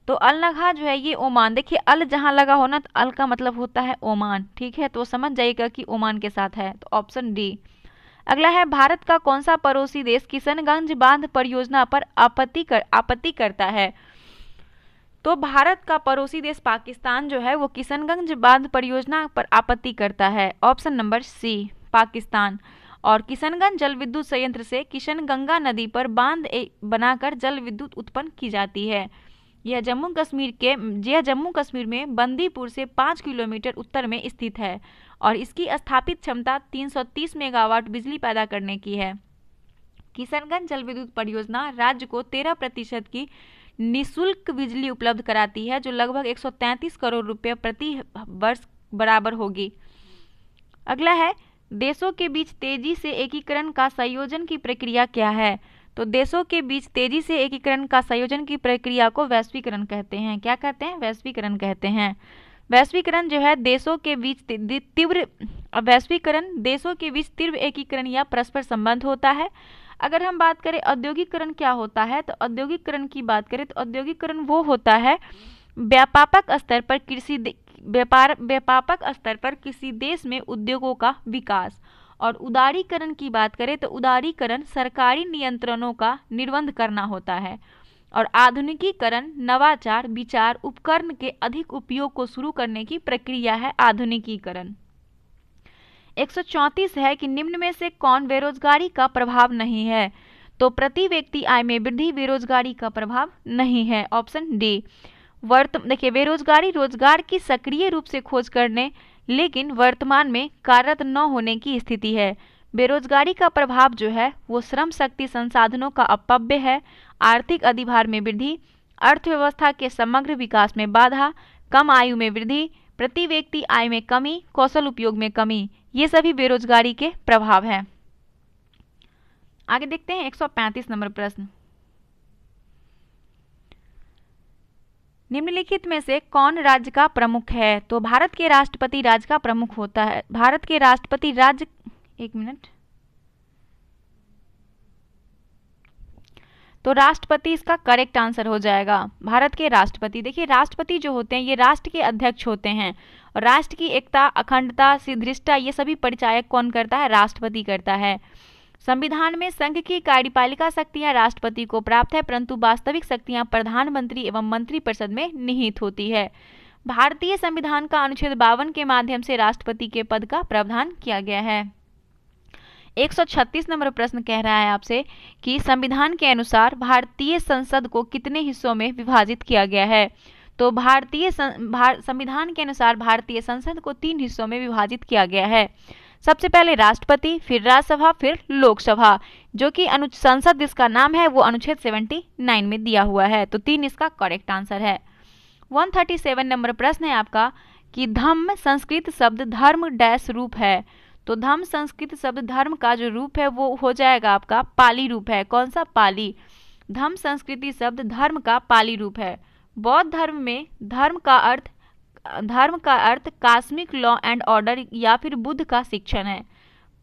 तो अल नगहा जो है ये ओमान, देखिए अल जहां लगा हो ना तो अल का मतलब होता है ओमान, ठीक है, तो समझ जाइएगा कि ओमान के साथ है। तो ऑप्शन डी। अगला है भारत का कौन सा पड़ोसी देश किशनगंज बांध परियोजना पर आपत्ति करता है? तो भारत का पड़ोसी देश पाकिस्तान जो है वो किशनगंज बांध परियोजना पर आपत्ति करता है। Option number C, Pakistan. और किशनगंज जल विद्युत संयंत्र से किशनगंगा नदी पर बांध बनाकर जल विद्युत उत्पन्न की जाती है। यह जम्मू कश्मीर में बंदीपुर से 5 किलोमीटर उत्तर में स्थित है और इसकी स्थापित क्षमता 330 मेगावाट बिजली पैदा करने की है। किशनगंज जल विद्युत परियोजना राज्य को 13% की निःशुल्क बिजली उपलब्ध कराती है जो लगभग 133 करोड़ रुपए प्रति वर्ष बराबर होगी। अगला है देशों के बीच तेजी से एकीकरण का संयोजन की प्रक्रिया क्या है? तो देशों के बीच तेजी से एकीकरण का संयोजन की प्रक्रिया को वैश्वीकरण कहते हैं। क्या कहते हैं? वैश्वीकरण कहते हैं। वैश्वीकरण जो है देशों के बीच तीव्र एकीकरण या परस्पर संबंध होता है। अगर हम बात करें औद्योगिकरण क्या होता है, तो औद्योगिकरण की बात करें तो औद्योगिकरण वो होता है व्यापक स्तर पर व्यापक स्तर पर किसी देश में उद्योगों का विकास। और उदारीकरण की बात करें तो उदारीकरण सरकारी नियंत्रणों का निर्बंध करना होता है। और आधुनिकीकरण नवाचार, विचार, उपकरण के अधिक उपयोग को शुरू करने की प्रक्रिया है आधुनिकीकरण। 134 है कि निम्न में से कौन बेरोजगारी का प्रभाव नहीं है, तो प्रति व्यक्ति आय में वृद्धि बेरोजगारी का प्रभाव नहीं है, ऑप्शन डी। देखिए, बेरोजगारी रोजगार की सक्रिय रूप से खोज करने लेकिन वर्तमान में कार्यरत न होने की स्थिति है। बेरोजगारी का प्रभाव जो है वो श्रम शक्ति संसाधनों का अपव्यय है, आर्थिक अधिभार में वृद्धि, अर्थव्यवस्था के समग्र विकास में बाधा, कम आयु में वृद्धि, प्रति व्यक्ति आय में कमी, कौशल उपयोग में कमी, ये सभी बेरोजगारी के प्रभाव हैं। आगे देखते हैं 135 नंबर प्रश्न। निम्नलिखित में से कौन राज्य का प्रमुख है, तो भारत के राष्ट्रपति राज्य का प्रमुख होता है। भारत के राष्ट्रपति राज्य, एक मिनट, तो राष्ट्रपति इसका करेक्ट आंसर हो जाएगा, भारत के राष्ट्रपति। देखिए, राष्ट्रपति जो होते हैं ये राष्ट्र के अध्यक्ष होते हैं और राष्ट्र की एकता, अखंडता, सुदृढ़ता ये सभी परिचायक कौन करता है, राष्ट्रपति करता है। संविधान में संघ की कार्यपालिका शक्तियां राष्ट्रपति को प्राप्त है, परंतु वास्तविक शक्तियां प्रधानमंत्री एवं मंत्रिपरिषद में निहित होती है। भारतीय संविधान का अनुच्छेद 52 के माध्यम से राष्ट्रपति के पद का प्रावधान किया गया है। 136 नंबर प्रश्न कह रहा है आपसे कि संविधान के अनुसार भारतीय संसद को कितने हिस्सों में विभाजित किया गया है, तो संविधान के अनुसार भारतीय संसद को 3 हिस्सों में विभाजित किया गया है। सबसे पहले राष्ट्रपति, फिर राज्यसभा, फिर लोकसभा, जो कि संसद जिसका नाम है वो अनुच्छेद 79 में दिया हुआ है, तो 3 इसका करेक्ट आंसर है। 137 नंबर प्रश्न है आपका कि धम्म संस्कृत शब्द धर्म डैश रूप है, तो धम्म संस्कृत शब्द धर्म का जो रूप है वो हो जाएगा आपका पाली रूप है। कौन सा, पाली। धम्म संस्कृति शब्द धर्म का पाली रूप है। बौद्ध धर्म में धर्म का अर्थ कॉस्मिक लॉ एंड ऑर्डर या फिर बुद्ध का शिक्षण है।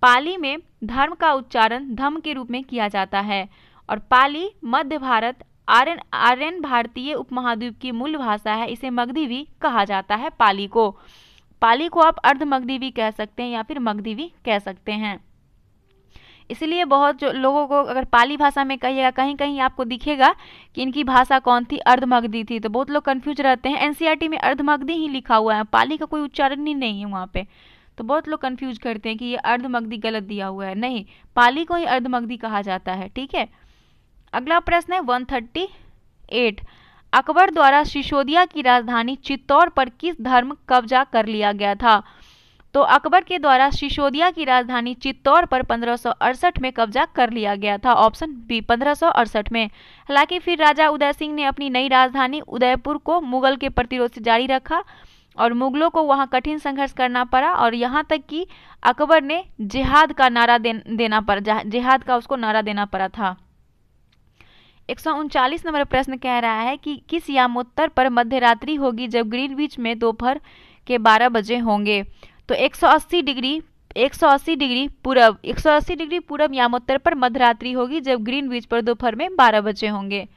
पाली में धर्म का उच्चारण धम्म के रूप में किया जाता है और पाली मध्य भारत आर्यन भारतीय उपमहाद्वीप की मूल भाषा है। इसे मगधी कहा जाता है। पाली को आप अर्ध मगधी कह सकते हैं या फिर मगधी कह सकते हैं। इसलिए बहुत जो लोगों को अगर पाली भाषा में कहिएगा, कहीं कहीं आपको दिखेगा कि इनकी भाषा कौन थी, अर्धमगधी थी, तो बहुत लोग कंफ्यूज रहते हैं। एनसीईआरटी में अर्धमगधी ही लिखा हुआ है, पाली का कोई उच्चारण ही नहीं है वहाँ पे, तो बहुत लोग कंफ्यूज करते हैं कि ये अर्धमगधी गलत दिया हुआ है। नहीं, पाली को ही अर्धमगधी कहा जाता है। ठीक है, अगला प्रश्न है 138। अकबर द्वारा सिसोदिया की राजधानी चित्तौड़ पर किस धर्म कब्जा कर लिया गया था, तो अकबर के द्वारा सिसोदिया की राजधानी चित्तौड़ पर 1568 में कब्जा कर लिया गया था, ऑप्शन बी 1568 में। हालांकि फिर राजा उदय सिंह ने अपनी नई राजधानी उदयपुर को मुगल के प्रतिरोध से जारी रखा और मुगलों को वहां कठिन संघर्ष करना पड़ा और यहाँ तक कि अकबर ने जिहाद का नारा देना पड़ा था। 139 नंबर प्रश्न कह रहा है कि किस यामोत्तर पर मध्यरात्रि होगी जब ग्रीनविच में दोपहर के 12 बजे होंगे, तो 180 डिग्री पूरब यामोत्तर पर मध्यरात्रि होगी जब ग्रीनविच पर दोपहर में 12 बजे होंगे।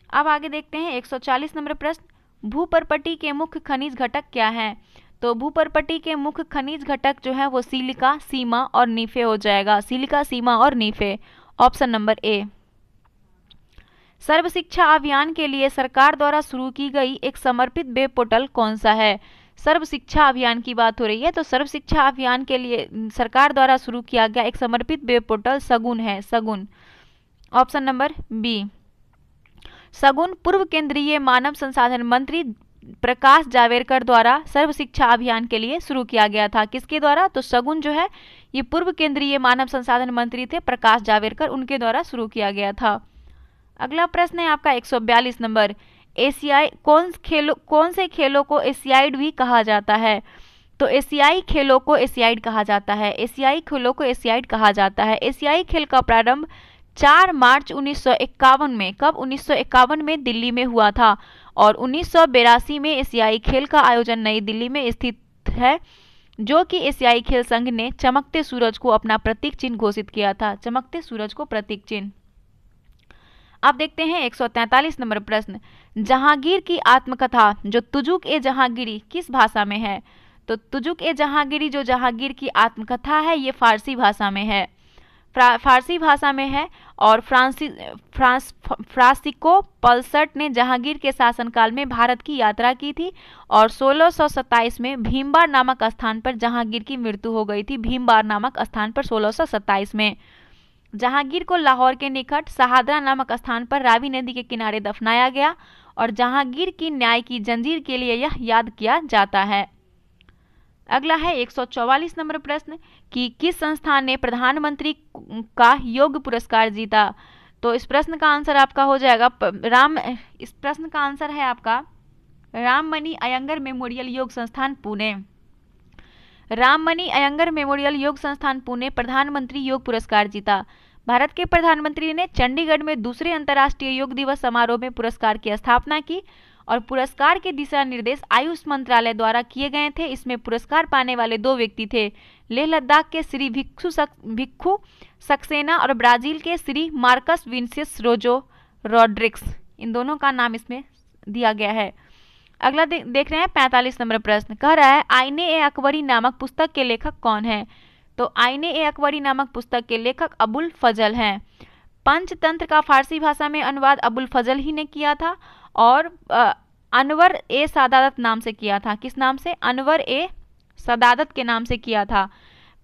अब आगे देखते हैं 140 नंबर प्रश्न। भूपर्पटी के मुख्य खनिज घटक क्या हैं, तो भूपर्पटी के मुख्य खनिज घटक जो है वो सिलिका, सीमा और नीफे हो जाएगा। सिलिका, सीमा और नीफे, ऑप्शन नंबर ए। सर्व शिक्षा अभियान के लिए सरकार द्वारा शुरू की गई एक समर्पित वेब पोर्टल कौन सा है। सर्व शिक्षा अभियान की बात हो रही है, तो सर्व शिक्षा अभियान के लिए सरकार द्वारा शुरू किया गया एक समर्पित वेब पोर्टल सगुन है। सगुन, ऑप्शन नंबर बी। सगुन पूर्व केंद्रीय मानव संसाधन मंत्री प्रकाश जावड़ेकर द्वारा सर्व शिक्षा अभियान के लिए शुरू किया गया था। किसके द्वारा, तो सगुन जो है ये पूर्व केंद्रीय मानव संसाधन मंत्री थे प्रकाश जावड़ेकर, उनके द्वारा शुरू किया गया था। अगला प्रश्न है आपका 142 नंबर। एशियाई कौन से खेलों को एशियाइड भी कहा जाता है, तो एशियाई खेलों को एशियाइड कहा जाता है। एशियाई खेलों को एशियाइड कहा जाता है। एशियाई खेल का प्रारंभ 4 मार्च 1951 में, कब, 1951 में दिल्ली में हुआ था और 1982 में एशियाई खेल का आयोजन नई दिल्ली में स्थित है जो कि एशियाई खेल संघ ने चमकते सूरज को अपना प्रतीक चिन्ह घोषित किया था। चमकते सूरज को प्रतीक चिन्ह। अब देखते हैं 143 नंबर प्रश्न, जहांगीर की आत्मकथा जो तुजुक ए जहांगीरी किस भाषा में है? तो तुजुक ए जहांगीरी जो जहांगीर की आत्मकथा है ये फारसी भाषा में है, फारसी भाषा में है। और फ्रांसिस्को पल्सट ने जहांगीर के शासनकाल में भारत की यात्रा की थी और 1627 में भीमबार नामक स्थान पर जहांगीर की मृत्यु हो गई थी। भीमबार नामक स्थान पर 1627 में। जहांगीर को लाहौर के निकट शहादरा नामक स्थान पर रावी नदी के किनारे दफनाया गया और जहांगीर की न्याय की जंजीर के लिए यह याद किया जाता है। अगला है 144 नंबर प्रश्न कि किस संस्थान ने प्रधानमंत्री का योग पुरस्कार जीता? तो इस प्रश्न का आंसर आपका हो जाएगा इस प्रश्न का आंसर है आपका राममणि अयंगर मेमोरियल योग संस्थान पुणे। राममणि अयंगर मेमोरियल योग संस्थान पुणे प्रधानमंत्री योग पुरस्कार जीता। भारत के प्रधानमंत्री ने चंडीगढ़ में दूसरे अंतर्राष्ट्रीय योग दिवस समारोह में पुरस्कार की स्थापना की और पुरस्कार के दिशा निर्देश आयुष मंत्रालय द्वारा किए गए थे। इसमें पुरस्कार पाने वाले 2 व्यक्ति थे, लेह लद्दाख के श्री भिक्खु सक्सेना और ब्राजील के श्री मार्कस विनिसियस रोजो रॉड्रिक्स। इन दोनों का नाम इसमें दिया गया है। अगला देख रहे हैं 45 नंबर प्रश्न, कह रहा है आईने ए अकबरी नामक पुस्तक के लेखक कौन है? तो आईने ए अकबरी नामक पुस्तक के लेखक अबुल फजल हैं। पंचतंत्र का फारसी भाषा में अनुवाद अबुल फजल ही ने किया था और अनवर ए सादात नाम से किया था। किस नाम से? अनवर ए सादात के नाम से किया था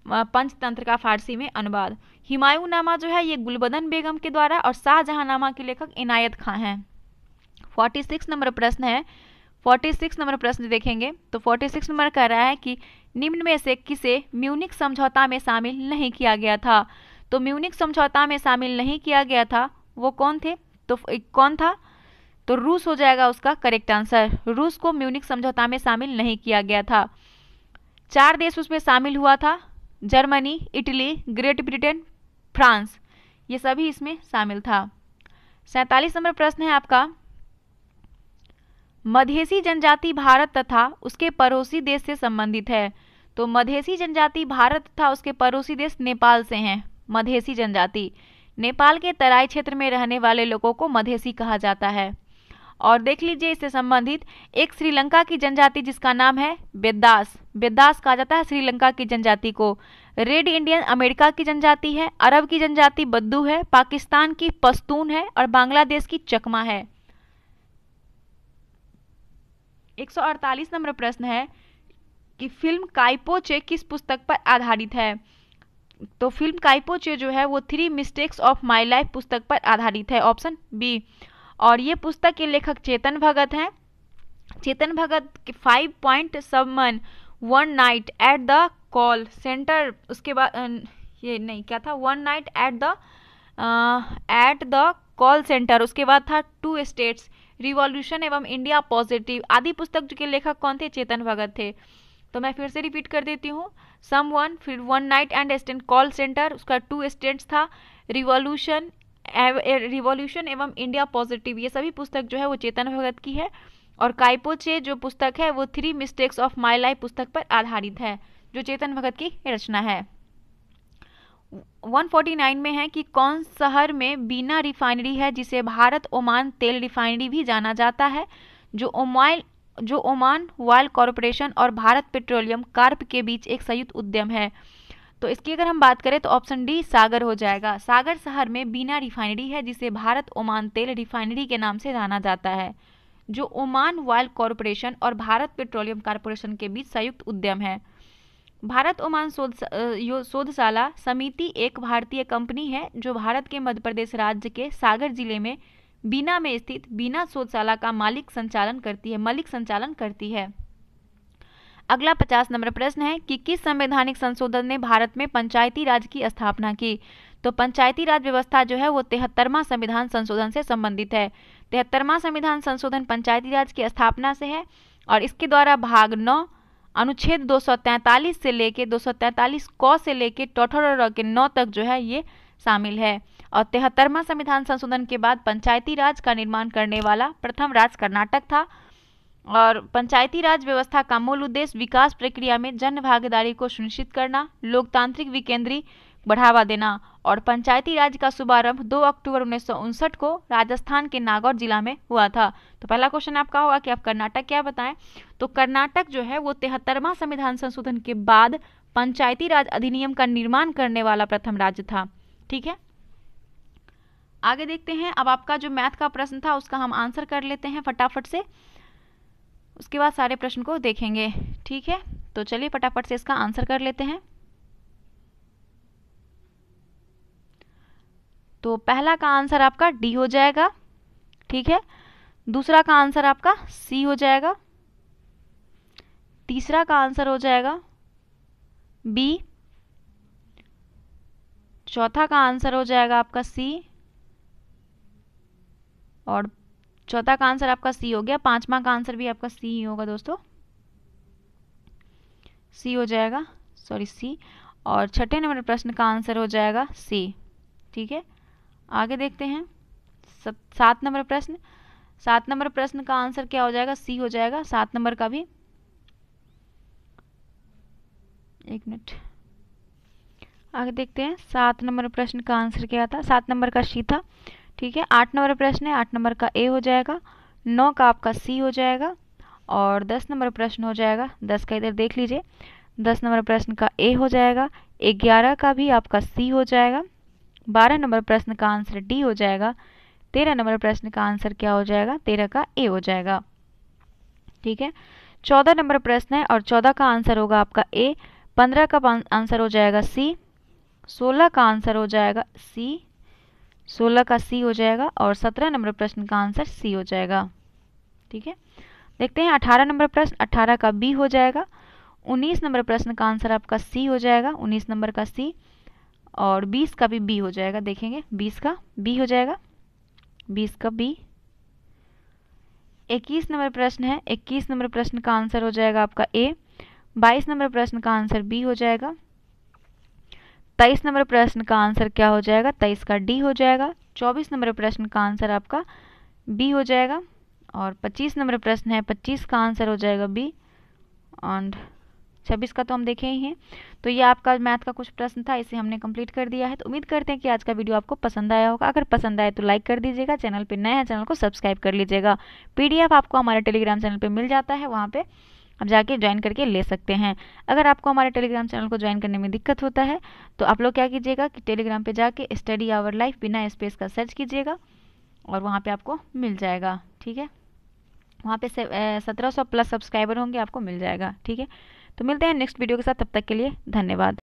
पंचतंत्र का फारसी में अनुवाद। हुमायूं नामा जो है ये गुलबदन बेगम के द्वारा और शाहजहां नामा के लेखक इनायत खां हैं। 46 नंबर प्रश्न है, 46 नंबर प्रश्न देखेंगे तो 46 नंबर कह रहा है कि निम्न में से किसे म्यूनिख समझौता में शामिल नहीं किया गया था? तो म्यूनिख समझौता में शामिल नहीं किया गया था वो कौन थे? तो कौन था? तो रूस हो जाएगा उसका करेक्ट आंसर। रूस को म्यूनिख समझौता में शामिल नहीं किया गया था। 4 देश उसमें शामिल हुआ था, Germany, Italy, great Britain, France, ये सभी इसमें शामिल था। 47 नंबर प्रश्न है आपका, मधेसी जनजाति भारत तथा उसके पड़ोसी देश से संबंधित है। तो मधेसी जनजाति भारत तथा उसके पड़ोसी देश नेपाल से हैं। मधेसी जनजाति नेपाल के तराई क्षेत्र में रहने वाले लोगों को मधेसी कहा जाता है। और देख लीजिए इससे संबंधित एक श्रीलंका की जनजाति जिसका नाम है बेद्दास, बेद्दास कहा जाता है श्रीलंका की जनजाति को। रेड इंडियन अमेरिका की जनजाति है, अरब की जनजाति बद्दू है, पाकिस्तान की पश्तून है और बांग्लादेश की चकमा है। 148 नंबर प्रश्न है कि फिल्म काइपोचे किस पुस्तक पर आधारित है? तो फिल्म काइपोचे जो है वो 3 मिस्टेक्स ऑफ माय लाइफ पुस्तक पर आधारित है, ऑप्शन बी। और ये पुस्तक के लेखक चेतन भगत हैं। चेतन भगत के 5 point someone one night at the call centre, उसके बाद ये नहीं क्या था, one night at the call centre, उसके बाद था 2 स्टेट्स, रिवॉल्यूशन एवं इंडिया पॉजिटिव आदि पुस्तक के लेखक कौन थे? चेतन भगत थे। तो मैं फिर से रिपीट कर देती हूँ, सम वन, फिर one night and state call centre, उसका 2 स्टेट्स था, रिवॉल्यूशन एवं इंडिया पॉजिटिव, ये सभी पुस्तक जो है वो चेतन भगत की है। और काइपोचे जो पुस्तक है वो 3 मिस्टेक्स ऑफ माय लाइफ पुस्तक पर आधारित है जो चेतन भगत की रचना है। 149 में है कि कौन शहर में बीना रिफाइनरी है जिसे भारत ओमान तेल रिफाइनरी भी जाना जाता है, जो ओमान ऑयल कॉरपोरेशन और भारत पेट्रोलियम कॉर्प के बीच एक संयुक्त उद्यम है। तो इसकी अगर हम बात करें तो ऑप्शन डी सागर हो जाएगा। सागर शहर में बीना रिफाइनरी है जिसे भारत ओमान तेल रिफाइनरी के नाम से जाना जाता है, जो ओमान ऑयल कॉरपोरेशन और भारत पेट्रोलियम कॉरपोरेशन के बीच संयुक्त उद्यम है। भारत ओमान शोधशाला समिति एक भारतीय कंपनी है जो भारत के मध्य प्रदेश राज्य के सागर जिले में बीना में स्थित बीना शोधशाला का मलिक संचालन करती है। अगला 50 नंबर प्रश्न है कि किस संवैधानिक संशोधन ने भारत में पंचायती राज की स्थापना की? तो पंचायती राज व्यवस्था जो है वो 73वां संविधान संशोधन से संबंधित है। 73वां संविधान संशोधन पंचायती राज की स्थापना से है और इसके द्वारा भाग 9 अनुच्छेद 243 से लेके 243 क से लेके टोठर के 9 तक जो है ये शामिल है। और 73वां संविधान संशोधन के बाद पंचायती राज का निर्माण करने वाला प्रथम राज्य कर्नाटक था। और पंचायती राज व्यवस्था का मूल उद्देश्य विकास प्रक्रिया में जन भागीदारी को सुनिश्चित करना, लोकतांत्रिक विकेंद्री बढ़ावा देना। और पंचायती राज का शुभारंभ 2 अक्टूबर 1959 को राजस्थान के नागौर जिला में हुआ था। तो पहला क्वेश्चन आपका होगा कि आप कर्नाटक क्या बताएं। तो कर्नाटक जो है वो 73वां संविधान संशोधन के बाद पंचायती राज अधिनियम का निर्माण करने वाला प्रथम राज्य था। ठीक है, आगे देखते हैं। अब आपका जो मैथ का प्रश्न था उसका हम आंसर कर लेते हैं फटाफट से, उसके बाद सारे प्रश्न को देखेंगे। ठीक है, तो चलिए फटाफट से इसका आंसर कर लेते हैं। तो पहला का आंसर आपका डी हो जाएगा। ठीक है, दूसरा का आंसर आपका सी हो जाएगा, तीसरा का आंसर हो जाएगा बी, चौथा का आंसर हो जाएगा आपका सी, और चौथा का आंसर आपका सी हो गया। पांचवा का आंसर भी आपका सी ही होगा दोस्तों, सी हो जाएगा, सॉरी सी। और छठे नंबर प्रश्न का आंसर हो जाएगा सी। ठीक है, आगे देखते हैं। 7 नंबर प्रश्न, 7 नंबर प्रश्न का आंसर क्या हो जाएगा, सी हो जाएगा। 7 नंबर का भी, एक मिनट, आगे देखते हैं। 7 नंबर प्रश्न का आंसर क्या था, 7 नंबर का सी था। ठीक है, 8 नंबर प्रश्न है, 8 नंबर का ए हो जाएगा, 9 का आपका सी हो जाएगा, और 10 नंबर प्रश्न हो जाएगा, 10 का इधर देख लीजिए, 10 नंबर प्रश्न का ए हो जाएगा, 11 का भी आपका सी हो जाएगा, 12 नंबर प्रश्न का आंसर डी हो जाएगा, 13 नंबर प्रश्न का आंसर क्या हो जाएगा, 13 का ए हो जाएगा। ठीक है, 14 नंबर प्रश्न है और 14 का आंसर होगा आपका ए, 15 का आंसर हो जाएगा सी, 16 का आंसर हो जाएगा सी, 16 का सी हो जाएगा, और 17 नंबर प्रश्न का आंसर सी हो जाएगा। ठीक है, देखते हैं 18 नंबर प्रश्न, 18 का बी हो जाएगा, 19 नंबर प्रश्न का आंसर आपका सी हो जाएगा, 19 नंबर का सी, और 20 का भी बी हो जाएगा। देखेंगे 20 का बी हो जाएगा, 20 का बी। 21 नंबर प्रश्न है, 21 नंबर प्रश्न का आंसर हो जाएगा आपका ए, 22 नंबर प्रश्न का आंसर बी हो जाएगा, 23 नंबर प्रश्न का आंसर क्या हो जाएगा, 23 का डी हो जाएगा, 24 नंबर प्रश्न का आंसर आपका बी हो जाएगा, और 25 नंबर प्रश्न है, 25 का आंसर हो जाएगा बी, और 26 का तो हम देखे ही हैं। तो ये आपका मैथ का कुछ प्रश्न था, इसे हमने कंप्लीट कर दिया है। तो उम्मीद करते हैं कि आज का वीडियो आपको पसंद आया होगा। अगर पसंद आए तो लाइक कर दीजिएगा, चैनल पे नए हैं चैनल को सब्सक्राइब कर लीजिएगा। पीडीएफ आपको हमारे टेलीग्राम चैनल पे मिल जाता है, वहाँ पे आप जाके ज्वाइन करके ले सकते हैं। अगर आपको हमारे टेलीग्राम चैनल को ज्वाइन करने में दिक्कत होता है तो आप लोग क्या कीजिएगा कि टेलीग्राम पे जाके स्टडी आवर लाइफ बिना स्पेस का सर्च कीजिएगा, और वहाँ पे आपको मिल जाएगा। ठीक है, वहाँ पे 1700 प्लस सब्सक्राइबर होंगे, आपको मिल जाएगा। ठीक है, तो मिलते हैं नेक्स्ट वीडियो के साथ, तब तक के लिए धन्यवाद।